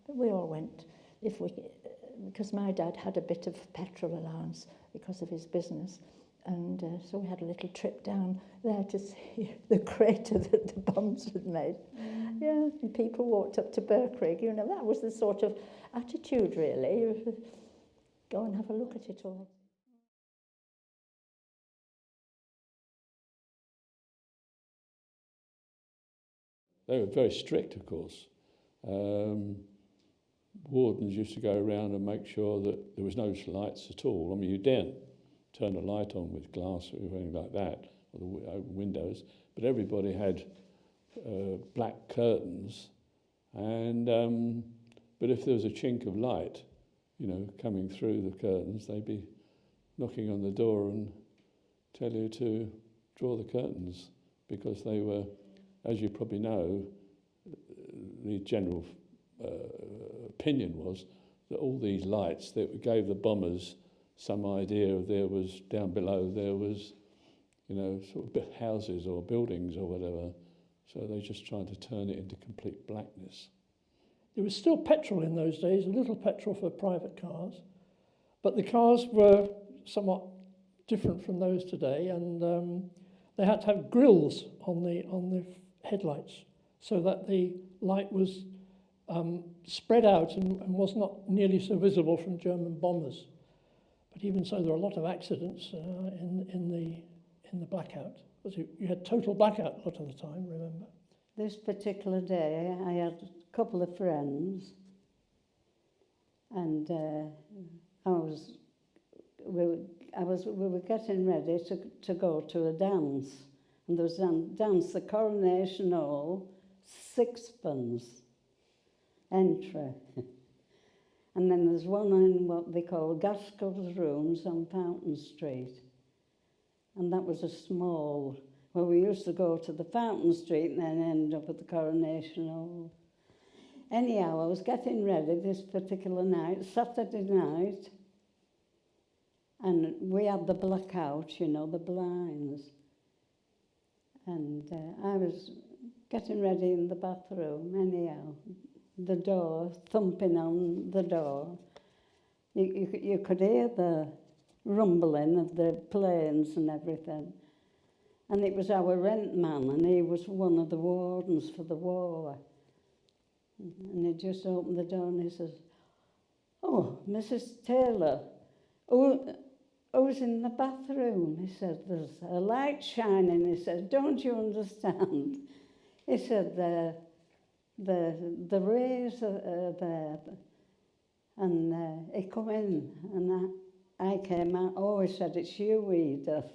But we all went, because my dad had a bit of petrol allowance because of his business, and so we had a little trip down there to see the crater that the bombs had made. Yeah, and people walked up to Birkrigg. You know, that was the sort of attitude, really. go and have a look at it all. They were very strict, of course. Wardens used to go around and make sure that there was no lights at all. I mean, you daren't turn a light on with glass or anything like that, or the open windows, but everybody had black curtains, and but if there was a chink of light, you know, coming through the curtains, they'd be knocking on the door and tell you to draw the curtains, because they were, as you probably know, the general opinion was that all these lights that gave the bombers some idea of there was, down below, there was, you know, sort of houses or buildings or whatever. So they just tried to turn it into complete blackness. There was still petrol in those days, a little petrol for private cars, but the cars were somewhat different from those today, and they had to have grills on the headlights so that the light was spread out and was not nearly so visible from German bombers. But even so, there were a lot of accidents in the blackout. You had total blackout a lot of the time, remember? This particular day, I had a couple of friends, and we were getting ready to go to a dance, and there was a dance, the Coronation Hall, £6 entry. And then there's one in what they call Gaskell's Rooms on Fountain Street. And that was a small, well, we used to go to the Fountain Street and then end up at the Coronation Hall. Anyhow, I was getting ready this particular night, Saturday night, and we had the blackout, you know, the blinds. And I was getting ready in the bathroom, anyhow, the door, thumping on the door. You could hear the rumbling of the planes and everything. And it was our rent man, and he was one of the wardens for the war. And he just opened the door and he says, "Oh, Mrs. Taylor, who's in the bathroom?" He said, "There's a light shining." He said, "Don't you understand?" He said, the rays are there. And he come in, and I came out. "Oh," he said, "it's you, Edith."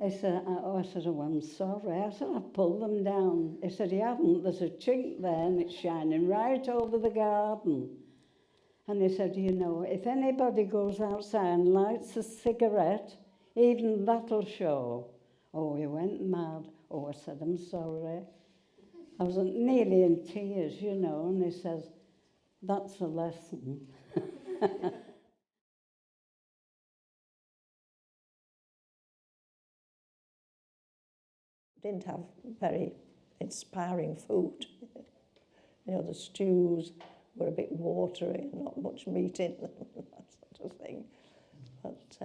I said, "Oh, I'm sorry." I said, "I've pulled them down." He said, "You haven't. There's a chink there, and it's shining right over the garden." And he said, "You know, if anybody goes outside and lights a cigarette, even that'll show." Oh, he went mad. Oh, I said, "I'm sorry." I was nearly in tears, you know, and he says, "That's a lesson." Didn't have very inspiring food. You know, the stews were a bit watery, not much meat in them, that sort of thing. But,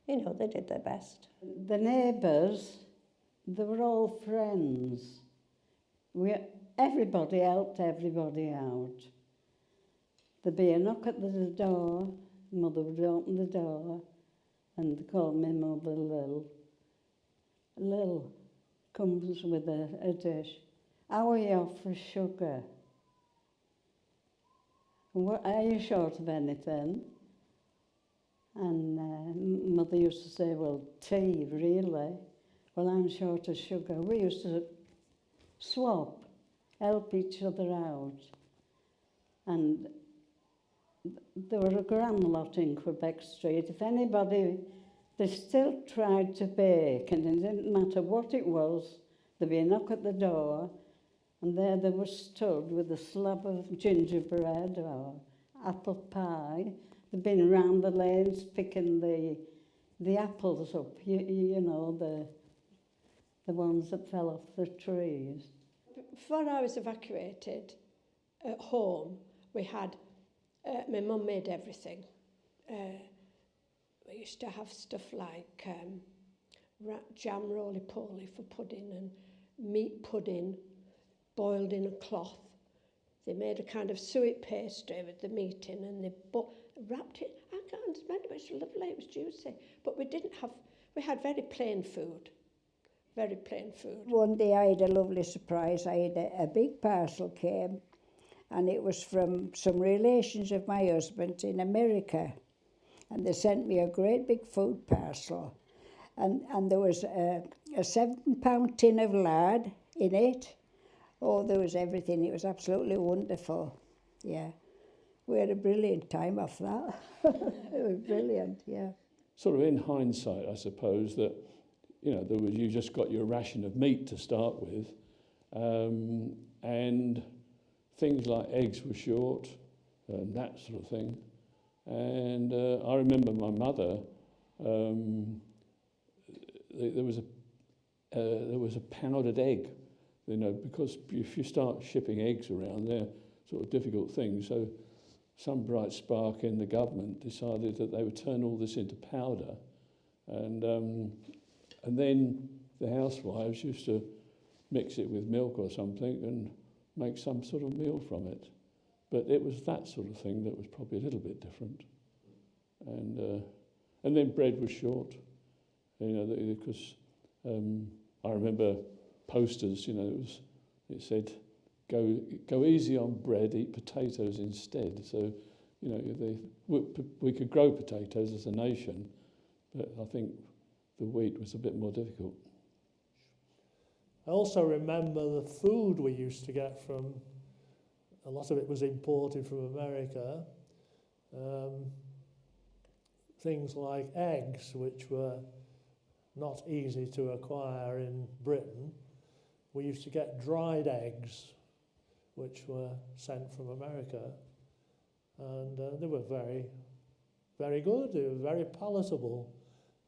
you know, they did their best. The neighbours, they were all friends. Everybody helped everybody out. There'd be a knock at the door, Mother would open the door, and they called me Mother Lil. Lil comes with a dish. "How are you off for sugar? What, are you short of anything?" And Mother used to say, "Well, tea, really." "Well, I'm short of sugar." We used to swap, help each other out. And there were a grand lot in Quebec Street. If anybody, they still tried to bake, and it didn't matter what it was, there'd be a knock at the door, and there they were stood with a slab of gingerbread or apple pie. They'd been round the lanes picking the apples up, you know, the ones that fell off the trees. Before I was evacuated at home, we had, my mum made everything. We used to have stuff like jam roly-poly for pudding and meat pudding boiled in a cloth. They made a kind of suet pastry with the meat in, and they wrapped it. I can't understand it, but it was lovely, it was juicy. But we had very plain food. Very plain food. One day I had a lovely surprise. I had a big parcel came, and it was from some relations of my husband in America. And they sent me a great big food parcel. And there was a 7-pound tin of lard in it. Oh, there was everything. It was absolutely wonderful. Yeah. We had a brilliant time off that. It was brilliant, yeah. Sort of in hindsight, I suppose, that, you know, you just got your ration of meat to start with, and things like eggs were short, and that sort of thing. And I remember my mother, there was a powdered egg, you know, because if you start shipping eggs around, they're sort of difficult things. So some bright spark in the government decided that they would turn all this into powder, and then the housewives used to mix it with milk or something and make some sort of meal from it. But it was that sort of thing that was probably a little bit different. And then bread was short, you know, because I remember posters, you know, it said, go easy on bread, eat potatoes instead. So, you know, we could grow potatoes as a nation, but I think the wheat was a bit more difficult. I also remember the food we used to get from, a lot of it was imported from America. Things like eggs, which were not easy to acquire in Britain. We used to get dried eggs, which were sent from America, and they were very, very good. They were very palatable,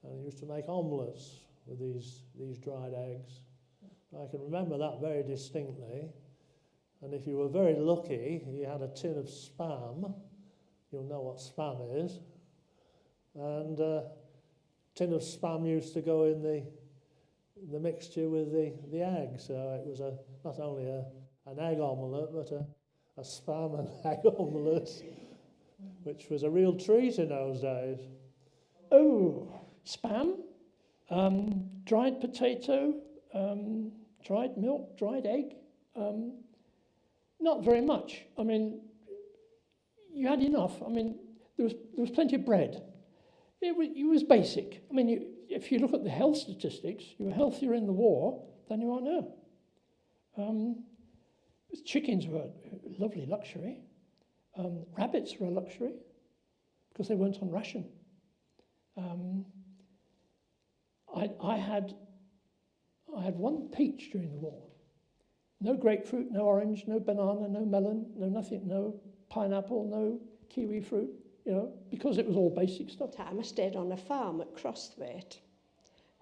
and we used to make omelettes with these dried eggs. I can remember that very distinctly. And if you were very lucky, you had a tin of spam. You'll know what spam is. And a tin of spam used to go in the mixture with the egg. So it was not only an egg omelette, but a spam and egg omelette, which was a real treat in those days. Oh, spam, dried potato, dried milk, dried egg. Not very much. I mean, you had enough. I mean, there was plenty of bread. It was basic. I mean, if you look at the health statistics, you were healthier in the war than you are now. Chickens were a lovely luxury. Rabbits were a luxury because they weren't on ration. I had one peach during the war. No grapefruit, no orange, no banana, no melon, no nothing, no pineapple, no kiwi fruit, you know, because it was all basic stuff. I stayed on a farm at Crosthwaite.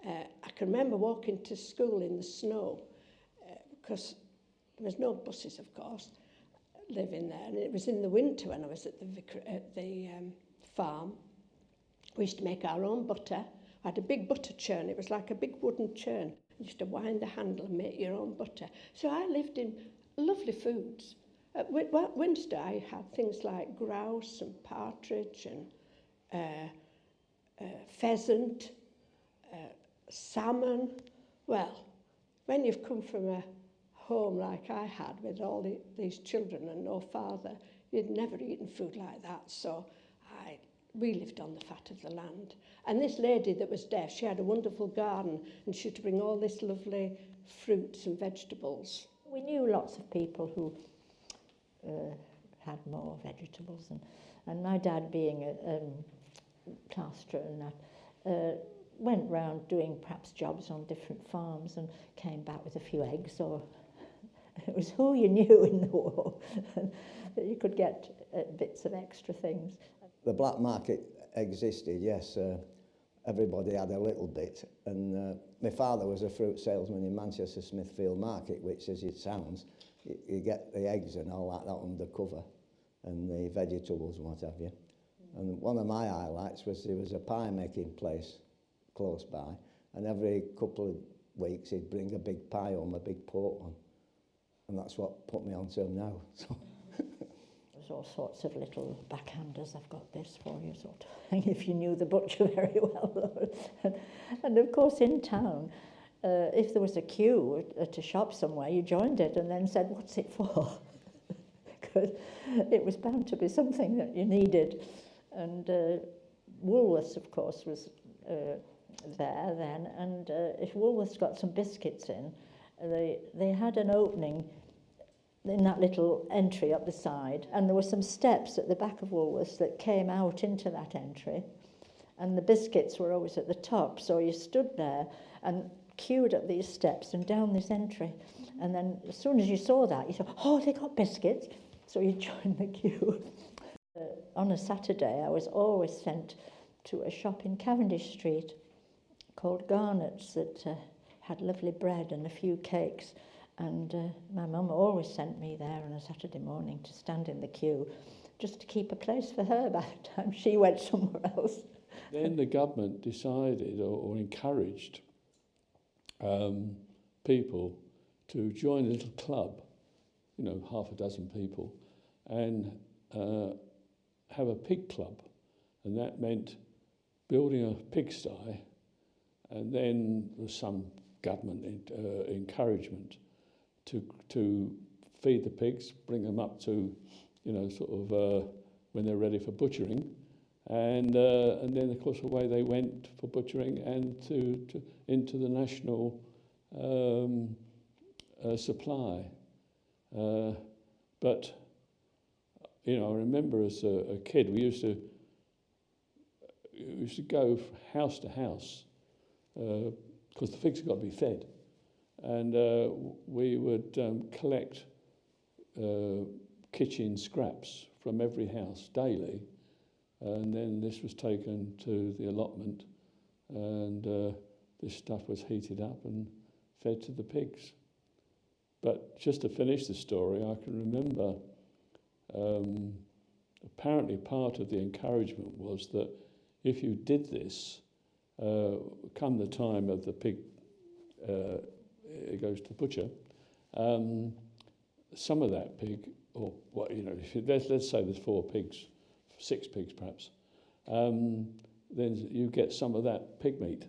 I can remember walking to school in the snow because there was no buses, of course, living there. And it was in the winter when I was at the farm. We used to make our own butter. I had a big butter churn. It was like a big wooden churn. You used to wind the handle and make your own butter. So I lived in lovely foods. At Winster, I had things like grouse and partridge and pheasant, salmon. Well, when you've come from a home like I had with all these children and no father, you'd never eaten food like that. So we lived on the fat of the land. And this lady that was deaf, she had a wonderful garden and she would bring all this lovely fruits and vegetables. We knew lots of people who had more vegetables, and my dad, being a plasterer and that, went round doing perhaps jobs on different farms and came back with a few eggs, or it was who you knew in the war that you could get bits of extra things. The black market existed, yes. Everybody had a little bit. And my father was a fruit salesman in Manchester Smithfield Market, which, as it sounds, you get the eggs and all that under cover, and the vegetables and what have you. And one of my highlights was there was a pie making place close by, and every couple of weeks he'd bring a big pie home, a big pork one. And that's what put me on to him now. So. was all sorts of little backhanders, I've got this for you, sort of thing, if you knew the butcher very well. And of course in town, if there was a queue at a shop somewhere, you joined it and then said, what's it for? Because it was bound to be something that you needed. And Woolworths, of course, was there then, and if Woolworths got some biscuits in, they had an opening in that little entry up the side, and there were some steps at the back of Woolworths that came out into that entry, and the biscuits were always at the top, so you stood there and queued up these steps and down this entry, and then as soon as you saw that, you thought, oh, they got biscuits, so you joined the queue. On a Saturday, I was always sent to a shop in Cavendish Street called Garnet's that had lovely bread and a few cakes. And my mum always sent me there on a Saturday morning to stand in the queue just to keep a place for her by the time she went somewhere else. Then the government decided or encouraged people to join a little club, you know, half a dozen people, and have a pig club. And that meant building a pigsty, and then there was some government encouragement to feed the pigs, bring them up to, you know, sort of when they're ready for butchering, and then of course away they went for butchering and into the national supply. But you know, I remember as a kid we used to go house to house because the pigs have got to be fed. And we would collect kitchen scraps from every house daily, and then this was taken to the allotment, and this stuff was heated up and fed to the pigs. But just to finish the story, I can remember apparently part of the encouragement was that if you did this, come the time of the pig it goes to the butcher, some of that pig, or what, you know, if let's say there's 4 pigs, 6 pigs perhaps, then you get some of that pig meat,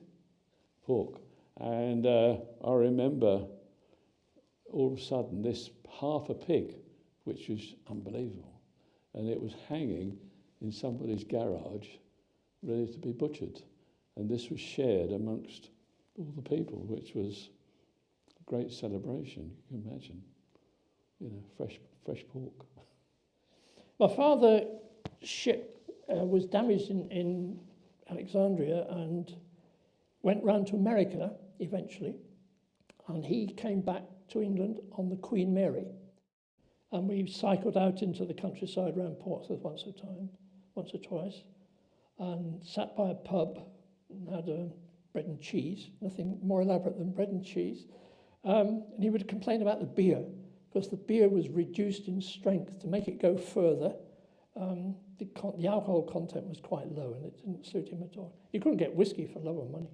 pork. And I remember all of a sudden this half a pig, which was unbelievable, and it was hanging in somebody's garage ready to be butchered. And this was shared amongst all the people, which was a great celebration, you can imagine. You know, fresh pork. My father's ship was damaged in Alexandria and went round to America eventually, and he came back to England on the Queen Mary. And we cycled out into the countryside around Portsmouth once or twice, and sat by a pub and had a bread and cheese, nothing more elaborate than bread and cheese. And he would complain about the beer, because the beer was reduced in strength to make it go further. The alcohol content was quite low, and it didn't suit him at all. You couldn't get whiskey for love of money.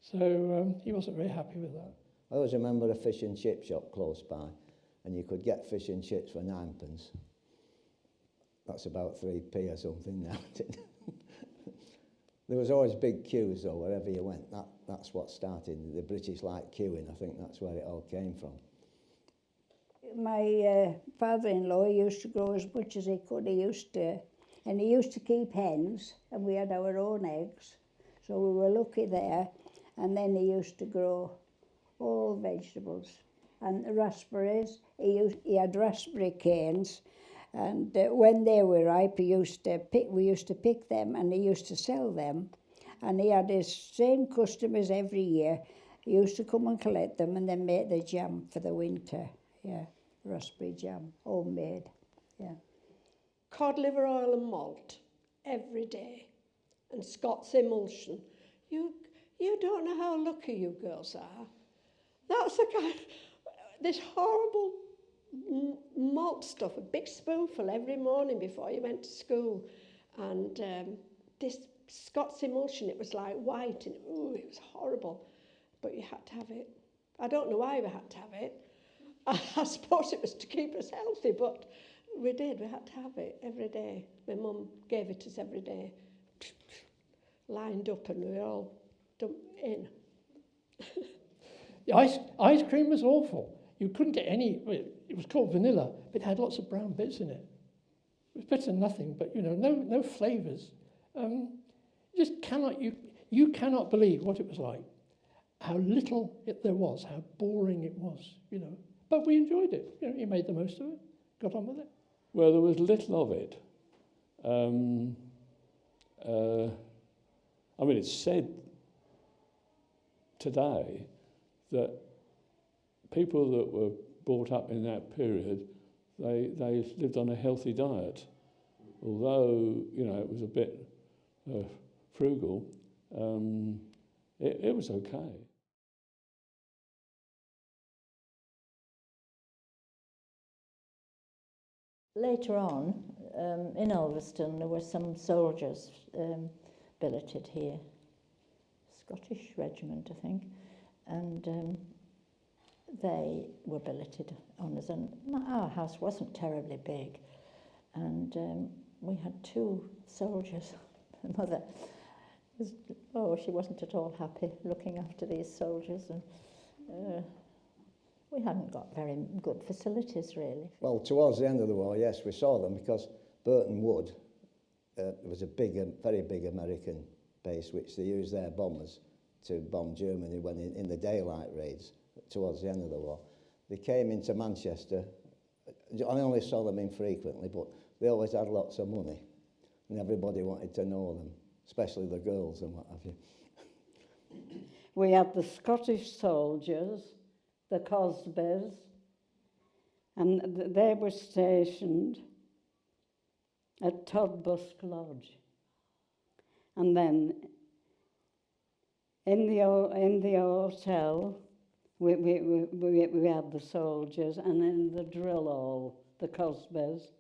So he wasn't very happy with that. I always remember a fish and chip shop close by, and you could get fish and chips for 9p. That's about 3p or something now. There was always big queues, though, wherever you went. That's what started. The British like queuing. I think that's where it all came from. My father-in-law used to grow as much as he could. He used to keep hens, and we had our own eggs, so we were lucky there. And then he used to grow all vegetables and raspberries. He had raspberry canes, and when they were ripe, we used to pick them, and he used to sell them. And he had his same customers every year. He used to come and collect them and then make the jam for the winter. Yeah, raspberry jam, homemade. Yeah. Cod liver oil and malt every day, and Scott's emulsion. You don't know how lucky you girls are. That's the kind of, this horrible malt stuff, a big spoonful every morning before you went to school. And this Scott's emulsion, it was like white, and it was horrible. But you had to have it. I don't know why we had to have it. I suppose it was to keep us healthy, but We did, we had to have it every day. My mum gave it us every day. Lined up and we were all dumped in. The ice cream was awful. You couldn't get any, it was called vanilla, but it had lots of brown bits in it. It was better than nothing, but no flavours. Just cannot, you cannot believe what it was like, how little there was, how boring it was, But we enjoyed it. You made the most of it, got on with it. Well, there was little of it. I mean, it's said today that people that were brought up in that period, they lived on a healthy diet. Although, it was a bit frugal, it was okay. Later on, in Ulverston, there were some soldiers billeted here, Scottish regiment, I think, and they were billeted on us. And our house wasn't terribly big, and we had 2 soldiers. Mother she wasn't at all happy looking after these soldiers, and we hadn't got very good facilities, really. Well, towards the end of the war, yes, we saw them because Burton Wood was a very big American base which they used their bombers to bomb Germany when in the daylight raids towards the end of the war. They came into Manchester. I only saw them infrequently, but they always had lots of money, and everybody wanted to know them, especially the girls and what have you. We had the Scottish soldiers, the Cosbys, and they were stationed at Todbusk Lodge. And then in the hotel, we had the soldiers, and in the drill hall, the Cosbys.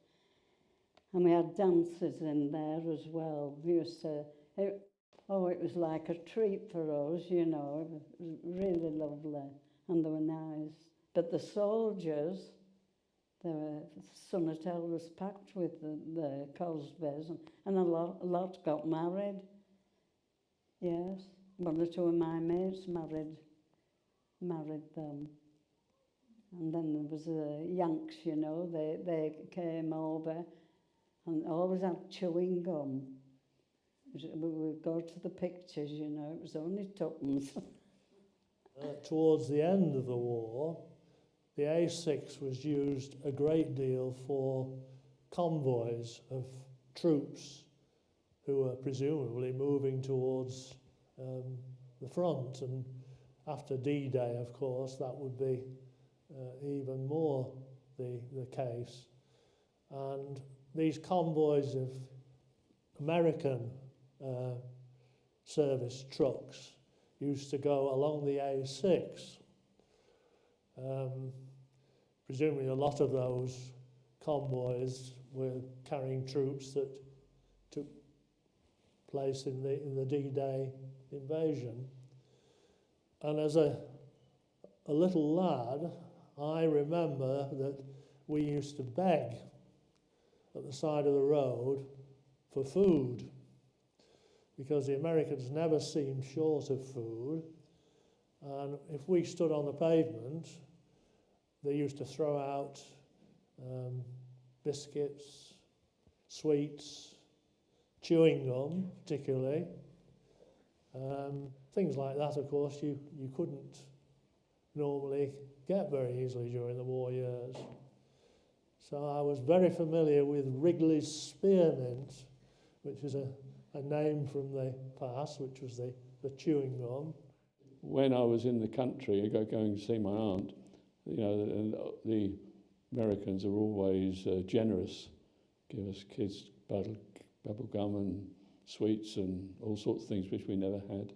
And we had dances in there as well. We used to, it was like a treat for us, It was really lovely, and they were nice. But the soldiers, Sonatel was packed with the Cosbys, and a lot got married. Yes, 1 or 2 of my mates married them. And then there was the Yanks, they came over and always had chewing gum. We would go to the pictures, it was only 2pence. Towards the end of the war, the A6 was used a great deal for convoys of troops who were presumably moving towards the front. And after D-Day, of course, that would be even more the case. And these convoys of American service trucks used to go along the A6. Presumably a lot of those convoys were carrying troops that took place in the D-Day invasion. And as a little lad, I remember that we used to beg at the side of the road for food, because the Americans never seemed short of food. And if we stood on the pavement, they used to throw out biscuits, sweets, chewing gum particularly. Things like that, of course, you couldn't normally get very easily during the war years. So I was very familiar with Wrigley's spearmint, which is a name from the past, which was the chewing gum. When I was in the country, going to see my aunt, and the Americans are always generous, give us kids bubble gum and sweets and all sorts of things which we never had.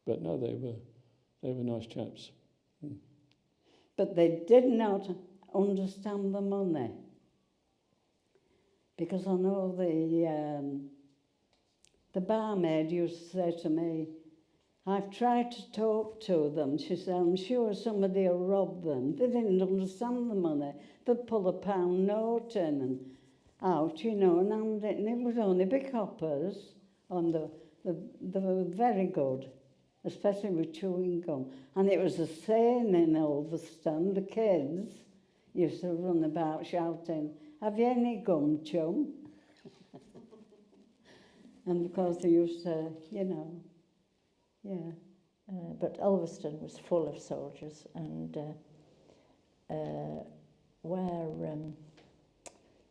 But no, they were nice chaps. But they did not understand the money, because I know the barmaid used to say to me, I've tried to talk to them. She said, I'm sure somebody will rob them. They didn't understand the money. They'd pull a pound note in and out, you know, and hand it. And it was only big hoppers on they were very good, especially with chewing gum. And it was the same in Ulverston. The kids used to run about shouting, have you any gum, chum? And of course they used to, you know, yeah. But Ulverston was full of soldiers, and where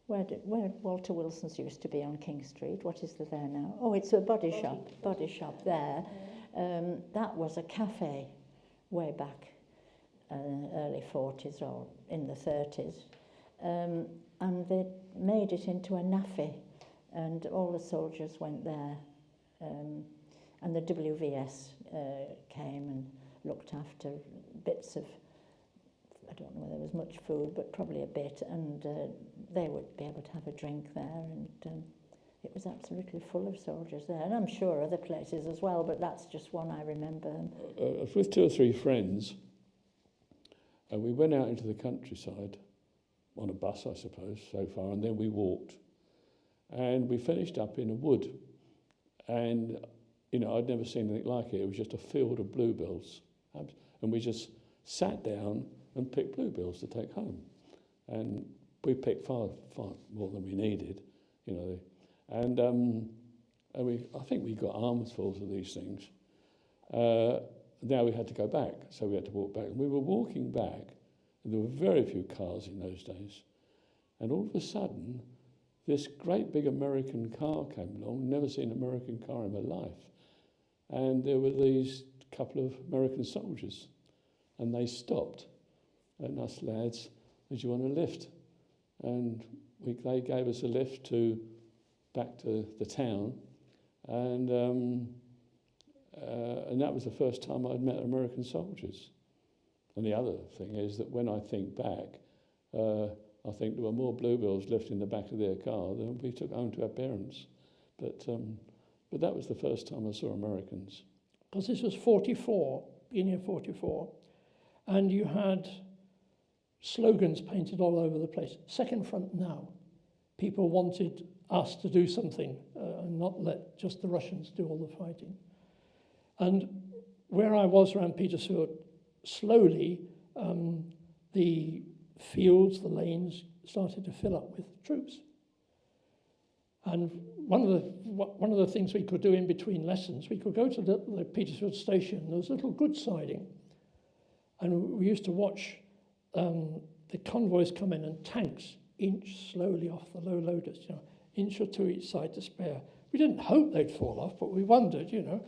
Walter Wilson's used to be on King Street, what is there now? Oh, it's a body shop there. That was a cafe way back, early 40s or in the 30s. And they made it into a naffy, and all the soldiers went there. And the WVS came and looked after bits of, I don't know whether there was much food, but probably a bit, and they would be able to have a drink there, and it was absolutely full of soldiers there. And I'm sure other places as well, but that's just one I remember. With 2 or 3 friends, we went out into the countryside, on a bus, I suppose, so far, and then we walked. And we finished up in a wood, and you know, I'd never seen anything like it. It was just a field of bluebells. And we just sat down and picked bluebells to take home. And we picked far more than we needed, you know. And I think we got armfuls of these things. Now we had to go back, so we had to walk back. And we were walking back, and there were very few cars in those days. And all of a sudden, this great big American car came along. Never seen an American car in my life. And there were these couple of American soldiers, and they stopped. And us lads, did you want a lift? And they gave us a lift back to the town, and that was the first time I'd met American soldiers. And the other thing is that when I think back, I think there were more bluebells left in the back of their car than we took home to our parents. But that was the first time I saw Americans. Because this was 44, beginning of 44, and you had slogans painted all over the place. Second front now. People wanted us to do something and not let just the Russians do all the fighting. And where I was around Petersfield, slowly the fields, the lanes started to fill up with troops. And one of the things we could do in between lessons, we could go to the Petersfield station. There was a little goods siding, and we used to watch the convoys come in and tanks inch slowly off the low loaders, you know, inch or two each side to spare. We didn't hope they'd fall off, but we wondered, you know.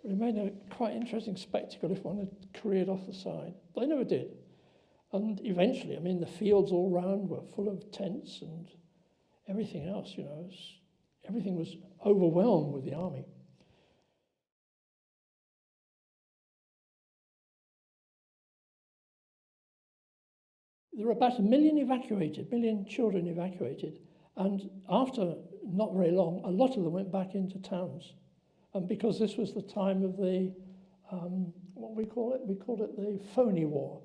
It made a quite interesting spectacle if one had careered off the side. But they never did. And eventually, I mean, the fields all round were full of tents and everything else, you know. Everything was overwhelmed with the army. There were about 1 million evacuated, 1 million children evacuated, and after not very long, a lot of them went back into towns. And because this was the time of the, what we call it? We called it the phony war.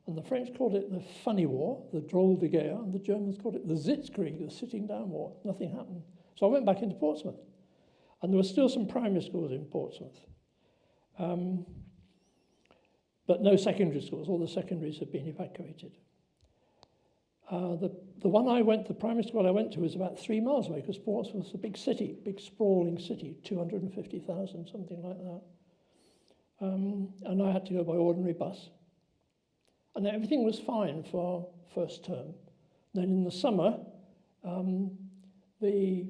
And the French called it the funny war, the drôle de guerre, and the Germans called it the Sitzkrieg, the sitting down war. Nothing happened. So I went back into Portsmouth. And there were still some primary schools in Portsmouth. But no secondary schools. All the secondaries had been evacuated. The primary school I went to was about 3 miles away, because Portsmouth was a big city, big sprawling city, 250,000, something like that. And I had to go by ordinary bus. And everything was fine for first term. Then in the summer, the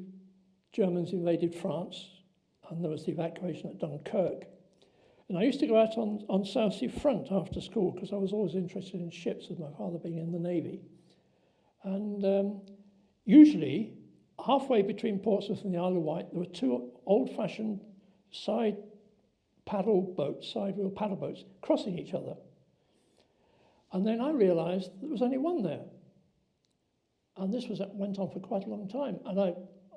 Germans invaded France, and there was the evacuation at Dunkirk. And I used to go out on Southsea Front after school, because I was always interested in ships, with my father being in the Navy. And usually, halfway between Portsmouth and the Isle of Wight, there were 2 old-fashioned side-wheel paddle boats crossing each other. And then I realised there was only one there. And this went on for quite a long time. And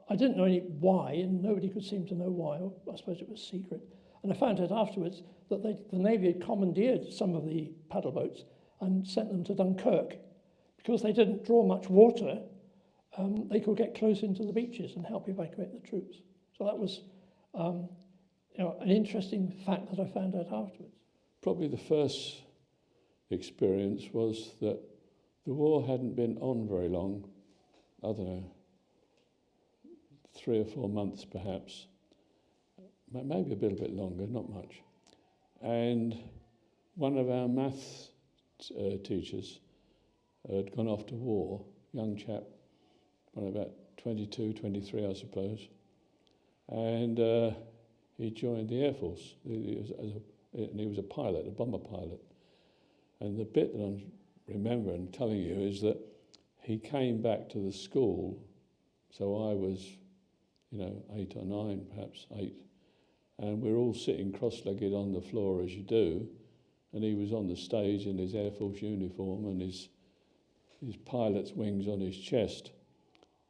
I didn't know why, and nobody could seem to know why. I suppose it was secret. And I found out afterwards that the Navy had commandeered some of the paddle boats and sent them to Dunkirk. Because they didn't draw much water, they could get close into the beaches and help evacuate the troops. So that was an interesting fact that I found out afterwards. Probably the first experience was that the war hadn't been on very long, I don't know, 3 or 4 months perhaps, maybe a little bit longer, not much. And one of our maths teachers had gone off to war, young chap, about 22, 23 I suppose, and he joined the Air Force. He was a pilot, a bomber pilot. And the bit that I'm remembering telling you is that he came back to the school, so I was, 8 or 9, perhaps 8, and we're all sitting cross-legged on the floor as you do, and he was on the stage in his Air Force uniform and his pilot's wings on his chest,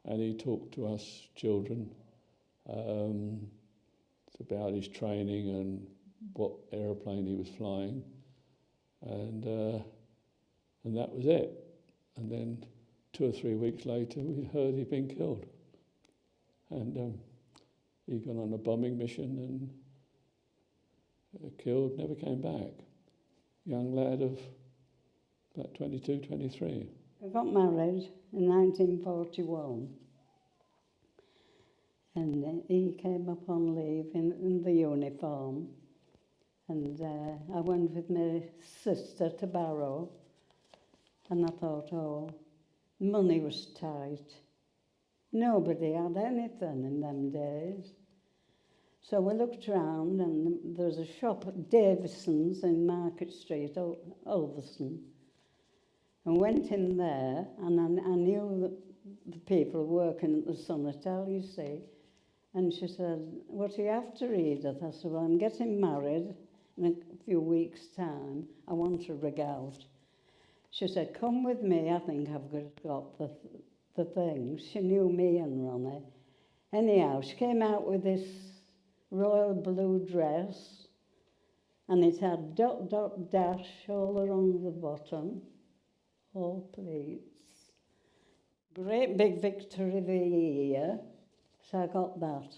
and he talked to us children about his training and what aeroplane he was flying, and that was it. And then 2 or 3 weeks later, we heard he'd been killed, and he'd gone on a bombing mission and killed, never came back. Young lad of about 22, 23. I got married in 1941, and he came up on leave in the uniform, and I went with my sister to Barrow, and I thought, money was tight. Nobody had anything in them days. So we looked around, and there was a shop at Davison's in Market Street, Ulverston. And went in there, and I knew the people working at the Sonatel, you see. And she said, "What are you after, Edith?" I said, "Well, I'm getting married in a few weeks' time. I want to rig out." She said, "Come with me, I think I've got the things." She knew me and Ronnie. Anyhow, she came out with this royal blue dress, and it had dot, dot, dash all around the bottom. All pleats. Great big Victory V here, so I got that.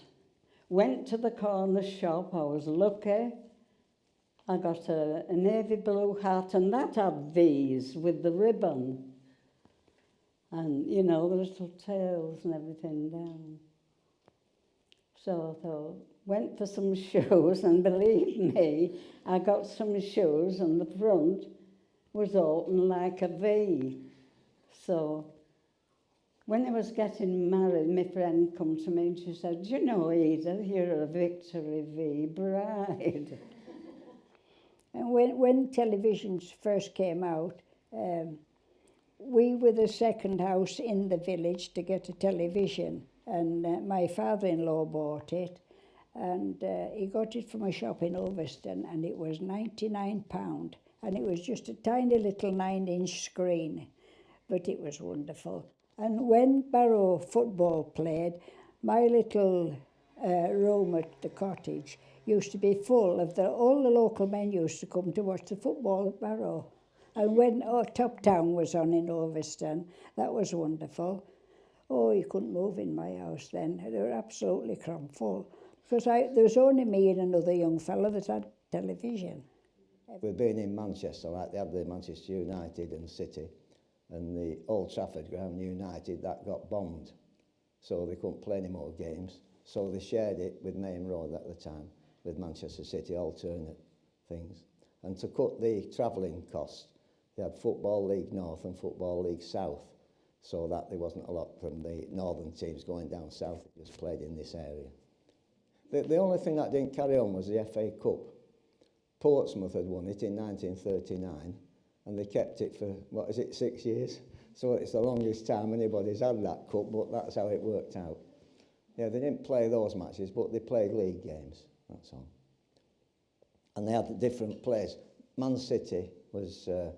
Went to the corner shop, I was lucky. I got a navy blue hat, and that had V's with the ribbon. And, the little tails and everything down. So I thought, went for some shoes, and believe me, I got some shoes, and the front was open like a V. So when I was getting married, my friend come to me and she said, "Do you know, Edith, you're a Victory V bride." And when televisions first came out, we were the second house in the village to get a television, and my father-in-law bought it, and he got it from a shop in Ulverston, and it was £99. And it was just a tiny little 9-inch screen, but it was wonderful. And when Barrow football played, my little room at the cottage used to be full of all the local men used to come to watch the football at Barrow. And when Top Town was on in Ulverston, that was wonderful. Oh, you couldn't move in my house then. They were absolutely crammed full. Because there was only me and another young fellow that had television. We've been in Manchester, like they had the Manchester United and City, and the Old Trafford ground United, that got bombed, so they couldn't play any more games. So they shared it with Main Road at the time, with Manchester City, alternate things. And to cut the travelling costs, they had Football League North and Football League South, so that there wasn't a lot from the northern teams going down south, it just played in this area. The only thing that didn't carry on was the FA Cup. Portsmouth had won it in 1939, and they kept it for, 6 years? So it's the longest time anybody's had that cup, but that's how it worked out. Yeah, they didn't play those matches, but they played league games, that's all. And they had different players. Man City was at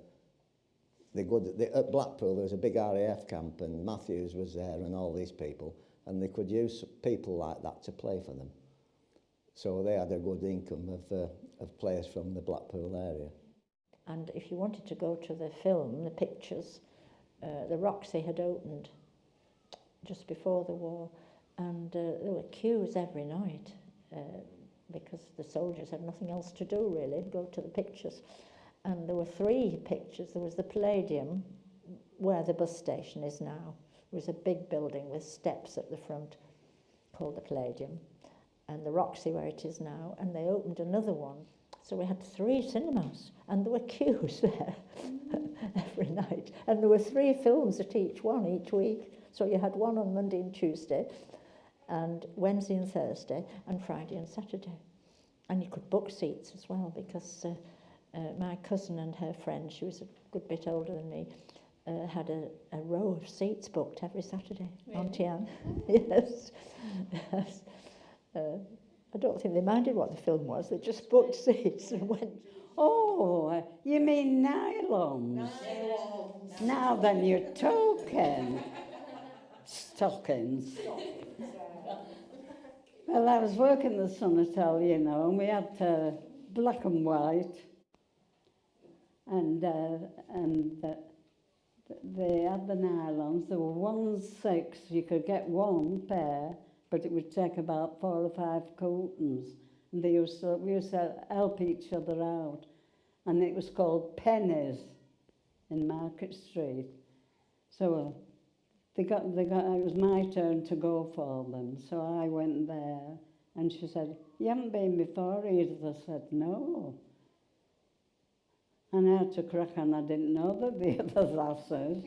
Blackpool, there was a big RAF camp, and Matthews was there and all these people, and they could use people like that to play for them. So they had a good income of players from the Blackpool area. And if you wanted to go to the film, the pictures, the Roxy had opened just before the war, and there were queues every night because the soldiers had nothing else to do really, go to the pictures. And there were 3 pictures. There was the Palladium, where the bus station is now. It was a big building with steps at the front called the Palladium, and the Roxy where it is now, and they opened another one. So we had 3 cinemas, and there were queues there every night. And there were 3 films at each one each week. So you had one on Monday and Tuesday, and Wednesday and Thursday, and Friday and Saturday. And you could book seats as well, because my cousin and her friend, she was a good bit older than me, had a row of seats booked every Saturday. Really? Auntie Anne. Yes. Yes. I don't think they minded what the film was. They just booked seats and went. Oh, you mean nylons? Now then you're talking. Stockings. Well, I was working the Sun Hotel, you know, and we had black and white, and they had the nylons. There were 1/6. You could get 1 pair, but it would take about 4 or 5 cottons. And we used to help each other out. And it was called pennies in Market Street. So it was my turn to go for them. So I went there, and she said, "You haven't been before, Edith?" I said, "No." And I had to crack on. I didn't know that the other lasses.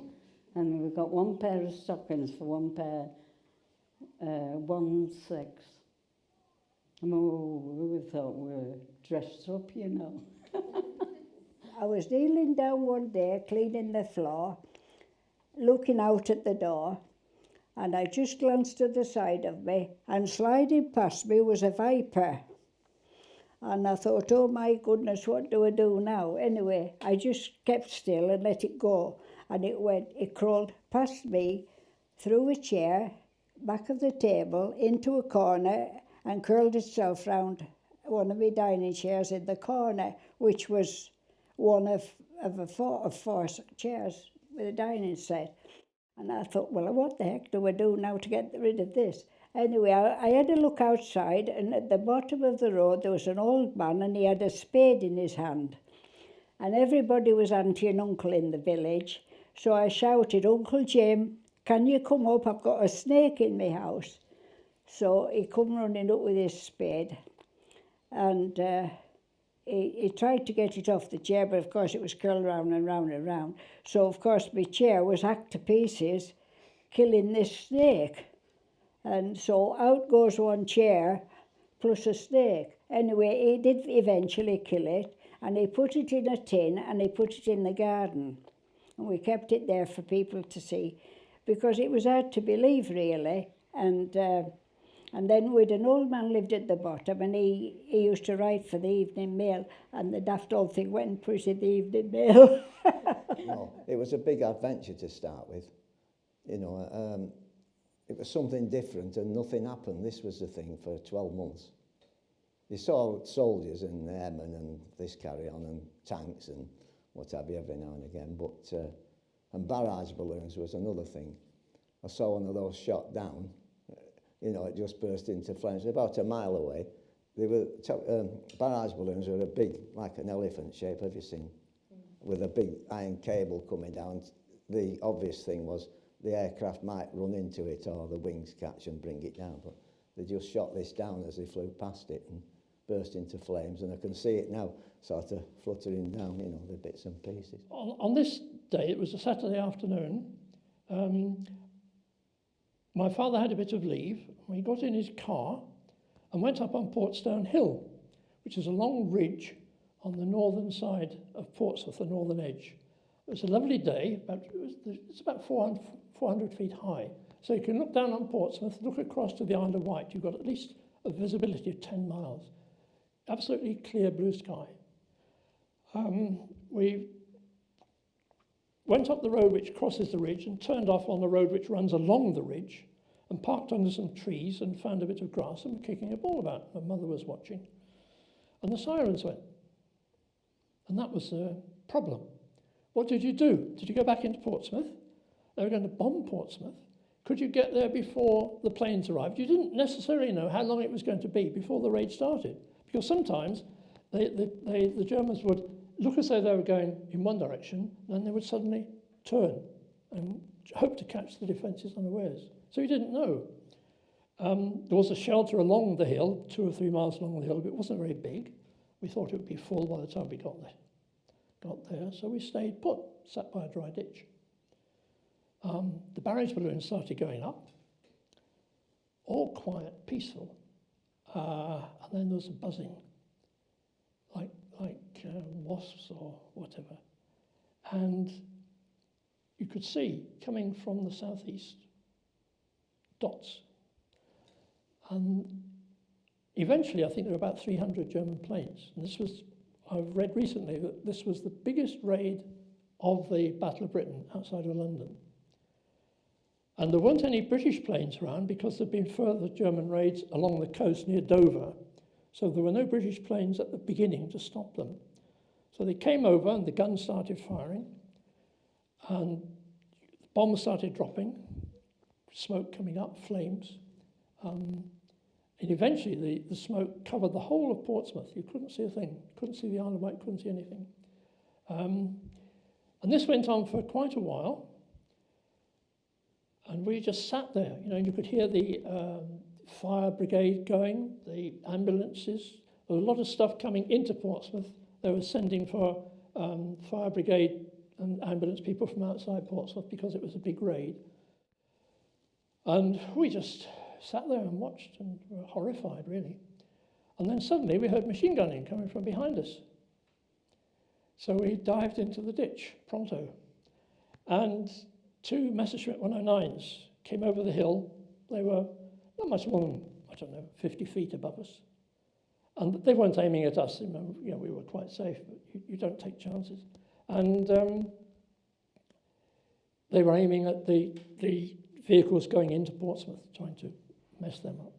And we got 1 pair of stockings for 1 pair, 1/6. Oh, we thought we were dressed up, you know. I was kneeling down one day, cleaning the floor, looking out at the door, and I just glanced to the side of me, and sliding past me was a viper. And I thought, oh my goodness, what do I do now? Anyway, I just kept still and let it go. And it crawled past me, through a chair, back of the table, into a corner, and curled itself round one of my dining chairs in the corner, which was one of 4 chairs with a dining set. And I thought, well, what the heck do I do now to get rid of this? Anyway, I had a look outside, and at the bottom of the road there was an old man, and he had a spade in his hand. And everybody was auntie and uncle in the village. So I shouted, "Uncle Jim, can you come up? I've got a snake in my house." So he come running up with his spade, and he tried to get it off the chair, but of course it was curled round and round and round. So of course my chair was hacked to pieces, killing this snake. And so out goes 1 chair plus a snake. Anyway, he did eventually kill it, and he put it in a tin, and he put it in the garden. And we kept it there for people to see, because it was hard to believe, really. And then we'd an old man lived at the bottom, and he used to write for the Evening Mail, and the daft old thing went and put it in the Evening Mail. No, it was a big adventure to start with. You know, it was something different, and nothing happened. This was the thing for 12 months. You saw soldiers and airmen and this carry on, and tanks and what have you every now and again. But and barrage balloons was another thing. I saw one of those shot down. You know, it just burst into flames. About a mile away, they were barrage balloons were a big, like an elephant shape. Have you seen? With a big iron cable coming down. The obvious thing was the aircraft might run into it, or the wings catch and bring it down. But they just shot this down as they flew past it and burst into flames. And I can see it now, sort of fluttering down, you know, the bits and pieces. On this day, it was a Saturday afternoon. My father had a bit of leave. We got in his car and went up on Portstone Hill, which is a long ridge on the northern side of Portsmouth, the northern edge. It was a lovely day. It's about 400 feet high. So you can look down on Portsmouth, look across to the Isle of Wight. You've got at least a visibility of 10 miles. Absolutely clear blue sky. We went up the road which crosses the ridge and turned off on the road which runs along the ridge, and parked under some trees and found a bit of grass and were kicking a ball about. My mother was watching. And the sirens went. And that was the problem. What did you do? Did you go back into Portsmouth? They were going to bomb Portsmouth. Could you get there before the planes arrived? You didn't necessarily know how long it was going to be before the raid started. Because sometimes the Germans would look as though they were going in one direction, and then they would suddenly turn and hope to catch the defences unawares. So you didn't know. There was a shelter along the hill, 2 or 3 miles along the hill, but it wasn't very big. We thought it would be full by the time we got there. So we stayed put, sat by a dry ditch. The barrage balloons started going up, all quiet, peaceful, and then there was a buzzing, like wasps or whatever, and you could see coming from the southeast dots, and eventually I think there were about 300 German planes, and this was, I've read recently that this was the biggest raid of the Battle of Britain outside of London. And there weren't any British planes around because there'd been further German raids along the coast near Dover. So there were no British planes at the beginning to stop them. So they came over and the guns started firing and bombs started dropping, smoke coming up, flames. And eventually the smoke covered the whole of Portsmouth. You couldn't see a thing. Couldn't see the Isle of Wight, couldn't see anything. And this went on for quite a while. And we just sat there, you know, and you could hear the fire brigade going, the ambulances. There was a lot of stuff coming into Portsmouth. They were sending for fire brigade and ambulance people from outside Portsmouth because it was a big raid. And we just sat there and watched and were horrified, really. And then suddenly we heard machine gunning coming from behind us. So we dived into the ditch, pronto. And 2 Messerschmitt 109s came over the hill. They were not much more than, I don't know, 50 feet above us. And they weren't aiming at us. You know, we were quite safe, but you don't take chances. And they were aiming at the vehicles going into Portsmouth, trying to mess them up.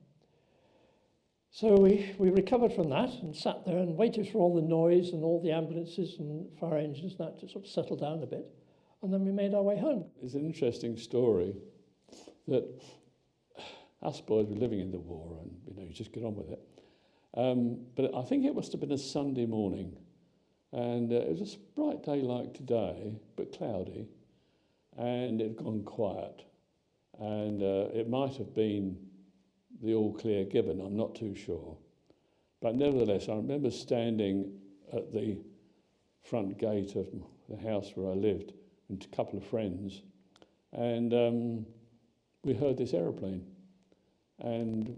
So we recovered from that and sat there and waited for all the noise and all the ambulances and fire engines and that to sort of settle down a bit. And then we made our way home. It's an interesting story that us boys were living in the war and, you know, you just get on with it. But I think it must have been a Sunday morning. And it was a bright day like today, but cloudy. And it had gone quiet. And it might have been the all clear given, I'm not too sure. But nevertheless, I remember standing at the front gate of the house where I lived, and a couple of friends, and we heard this aeroplane, and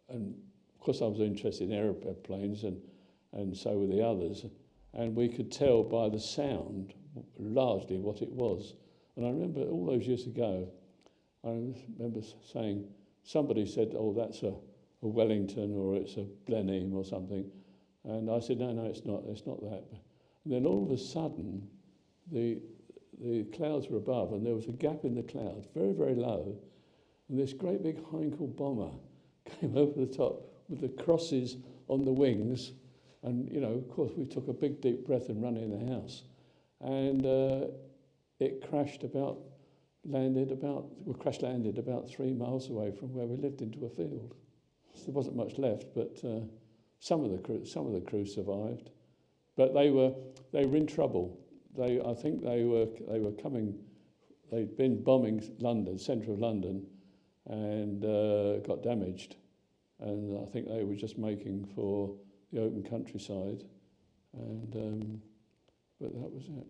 of course I was interested in aeroplanes, and so were the others, and we could tell by the sound largely what it was. And I remember all those years ago, I remember saying, somebody said, oh, that's a Wellington or it's a Blenheim or something, and I said, no, it's not that. And then all of a sudden, the clouds were above, and there was a gap in the clouds, very, very low, and this great big Heinkel bomber came over the top with the crosses on the wings, and, you know, of course, we took a big, deep breath and ran in the house, and it landed about 3 miles away from where we lived into a field. So there wasn't much left, but some of the crew survived, but they were in trouble. I think they were coming. They'd been bombing London, centre of London, and got damaged. And I think they were just making for the open countryside. And but that was it.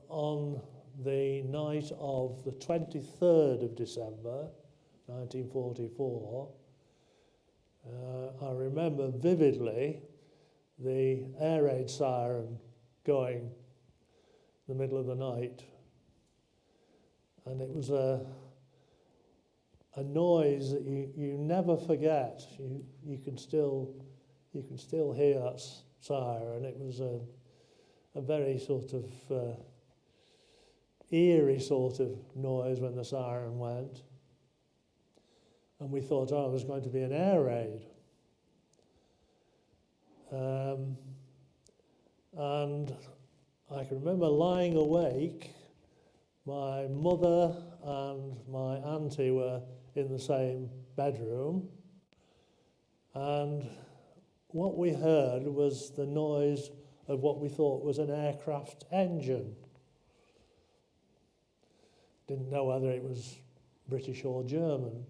On the night of the 23rd of December, 1944, I remember vividly the air raid siren going in the middle of the night, and it was a noise that you never forget. You can still hear that siren. It was a very sort of eerie sort of noise when the siren went. and we thought, oh, there's going to be an air raid. And I can remember lying awake. My mother and my auntie were in the same bedroom, and what we heard was the noise of what we thought was an aircraft engine. Didn't know whether it was British or German.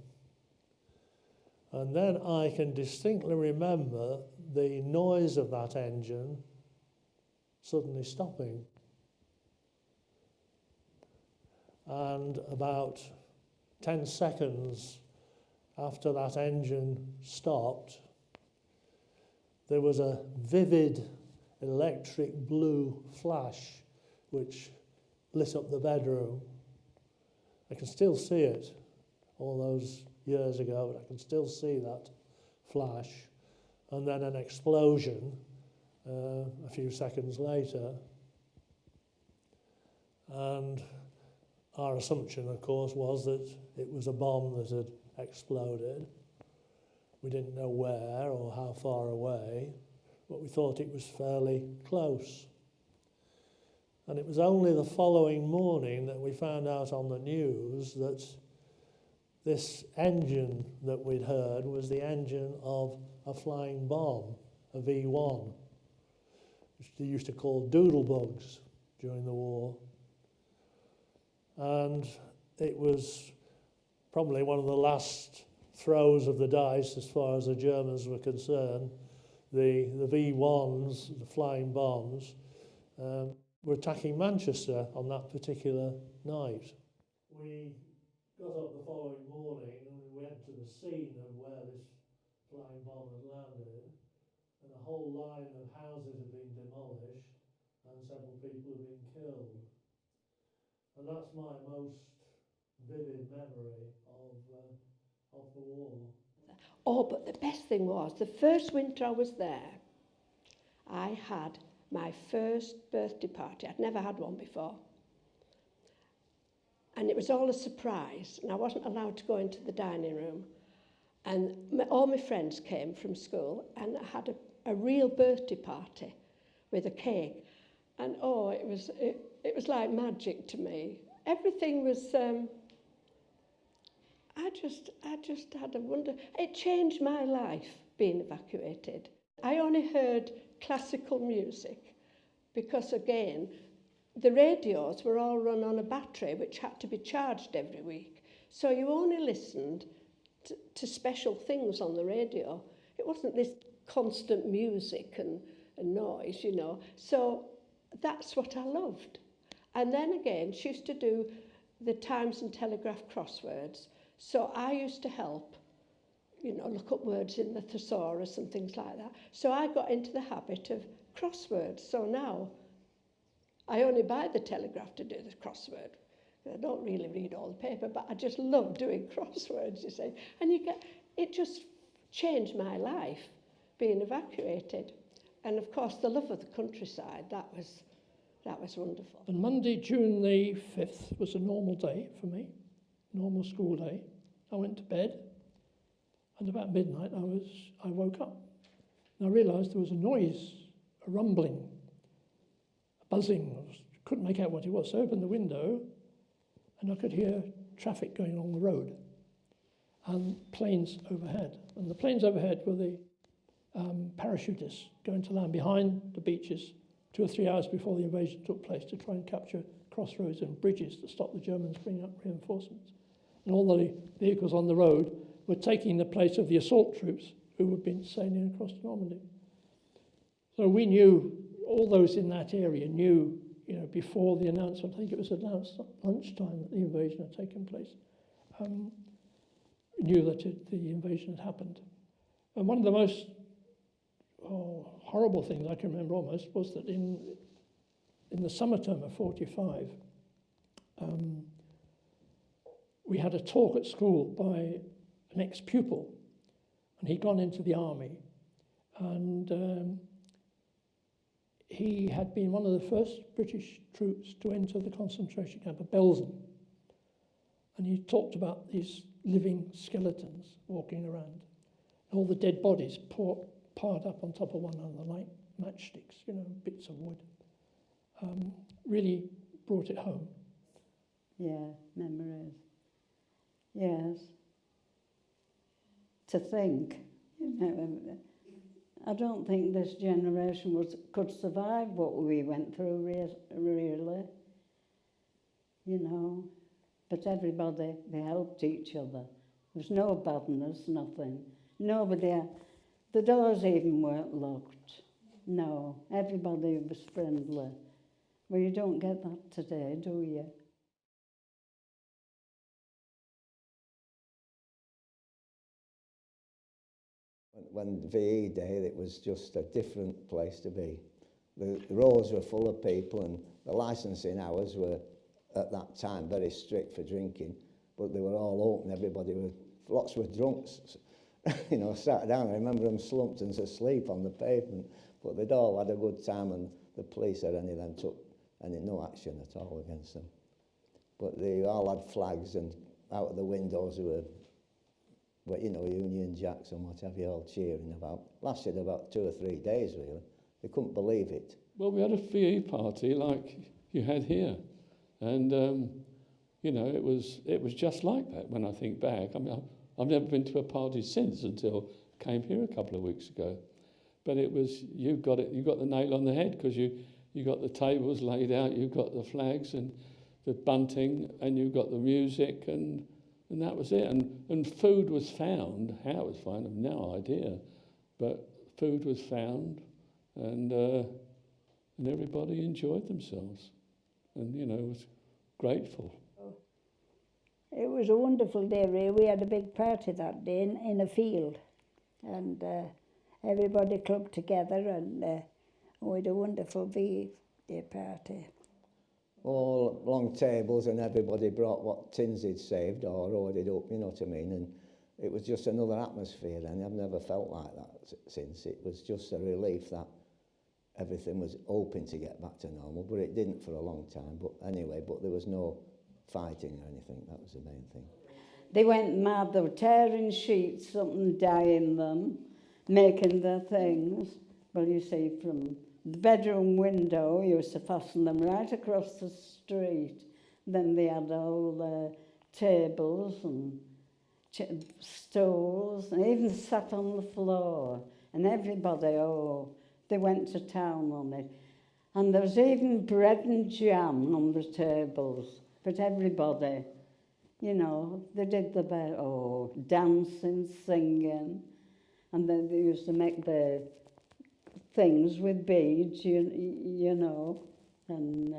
And then I can distinctly remember the noise of that engine suddenly stopping. And about 10 seconds after that engine stopped, there was a vivid electric blue flash which lit up the bedroom. I can still see it all those years ago, but I can still see that flash. And then an explosion a few seconds later. And our assumption, of course, was that it was a bomb that had exploded. We didn't know where or how far away, but we thought it was fairly close. And it was only the following morning that we found out on the news that this engine that we'd heard was the engine of a flying bomb, a V1, which they used to call doodlebugs during the war. And it was probably one of the last throws of the dice as far as the Germans were concerned. The V1s, the flying bombs, were attacking Manchester on that particular night. We got up the following morning and we went to the scene of where this flying bomb had landed, and a whole line of houses had been demolished and several people had been killed. And that's my most vivid memory of the war. Oh, but the best thing was, the first winter I was there, I had my first birthday party. I'd never had one before. And it was all a surprise, and I wasn't allowed to go into the dining room. And all my friends came from school, and I had a real birthday party with a cake. And oh, it was like magic to me. Everything was, I just had a wonder. It changed my life, being evacuated. I only heard classical music because, again, the radios were all run on a battery which had to be charged every week. So you only listened to special things on the radio. It wasn't this constant music and noise, you know. So that's what I loved. And then again, she used to do the Times and Telegraph crosswords. So I used to help, you know, look up words in the thesaurus and things like that. So I got into the habit of crosswords. So now I only buy the Telegraph to do the crossword. I don't really read all the paper, but I just love doing crosswords, you see. And it just changed my life, being evacuated. And of course, the love of the countryside, that was wonderful. And Monday, June the 5th, was a normal day for me, normal school day. I went to bed, and about midnight I woke up. And I realised there was a noise, a rumbling, a buzzing. I couldn't make out what it was. So I opened the window, and I could hear traffic going along the road and planes overhead. And the planes overhead were the parachutists going to land behind the beaches 2 or 3 hours before the invasion took place to try and capture crossroads and bridges to stop the Germans bringing up reinforcements. And all the vehicles on the road were taking the place of the assault troops who had been sailing across to Normandy. So we knew, all those in that area knew, you know, before the announcement, I think it was announced at lunchtime that the invasion had taken place, knew that the invasion had happened. And one of the most horrible things I can remember almost was that in the summer term of 45, we had a talk at school by an ex-pupil, and he'd gone into the army, and he had been one of the first British troops to enter the concentration camp of Belsen. and he talked about these living skeletons walking around, all the dead bodies piled up on top of one another like matchsticks, you know, bits of wood. Really brought it home. Yeah, memories. Yes. To think, you know, I don't think this generation could survive what we went through, really. You know, but everybody, they helped each other. There was no badness, nothing. Nobody, the doors even weren't locked. No, everybody was friendly. Well, you don't get that today, do you? When VE Day, it was just a different place to be. The roads were full of people, and the licensing hours were, at that time, very strict for drinking, but they were all open. Lots were drunks, you know, sat down. I remember them slumped and asleep on the pavement, but they'd all had a good time, and the police or any of them took no action at all against them. But they all had flags, and out of the windows were, you know, Union Jacks and what have you, all cheering about. Lasted about 2 or 3 days, really. They couldn't believe it. Well, we had a VE party like you had here, and you know, it was just like that. When I think back, I mean, I've never been to a party since until I came here a couple of weeks ago. But it was, you got the nail on the head, because you got the tables laid out, you got the flags and the bunting, and you got the music, and that was it. And food was found. How it was found, I've no idea. But food was found, and everybody enjoyed themselves, and you know, was grateful. It was a wonderful day, really. We had a big party that day in a field, and everybody clubbed together, and we had a wonderful VE Day party. All long tables, and everybody brought what tins they'd saved or ordered up, you know what I mean, and it was just another atmosphere then. I've never felt like that since. It was just a relief that everything was open to get back to normal, but it didn't for a long time. But anyway, there was no fighting or anything. That was the main thing. They went mad. They were tearing sheets up and dyeing them, making their things. Well, you see, from the bedroom window, you used to fasten them right across the street. Then they had all the tables and stools, and even sat on the floor. And everybody, they went to town on it. And there was even bread and jam on the tables. But everybody, you know, they did the best. Dancing, singing. And then they used to make the things with beads, you know, and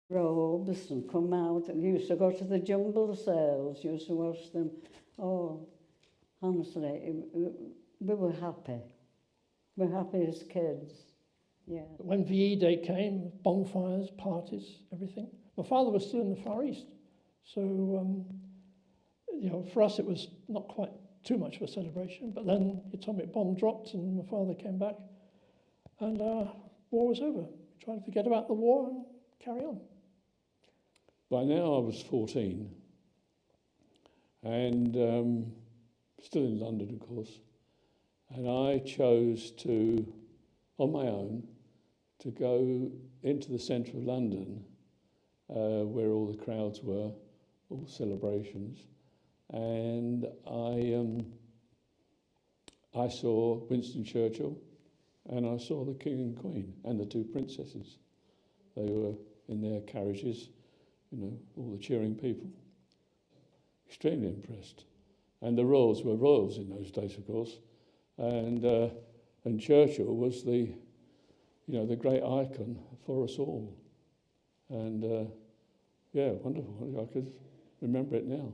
robes, and come out. And used to go to the jumble sales, used to watch them. Oh, honestly, we were happy. We were happy as kids, yeah. When VE Day came, bonfires, parties, everything. My father was still in the Far East, so, you know, for us it was not quite too much of a celebration, but then the atomic bomb dropped and my father came back, and war was over. We tried to forget about the war and carry on. By now I was 14, and still in London, of course, and I chose to, on my own, to go into the centre of London, where all the crowds were, all celebrations, and I saw Winston Churchill, and I saw the King and Queen and the 2 princesses. They were in their carriages, you know, all the cheering people. Extremely impressed. And the royals were royals in those days, of course, and Churchill was the, you know, the great icon for us all. And yeah, wonderful. I could remember it now.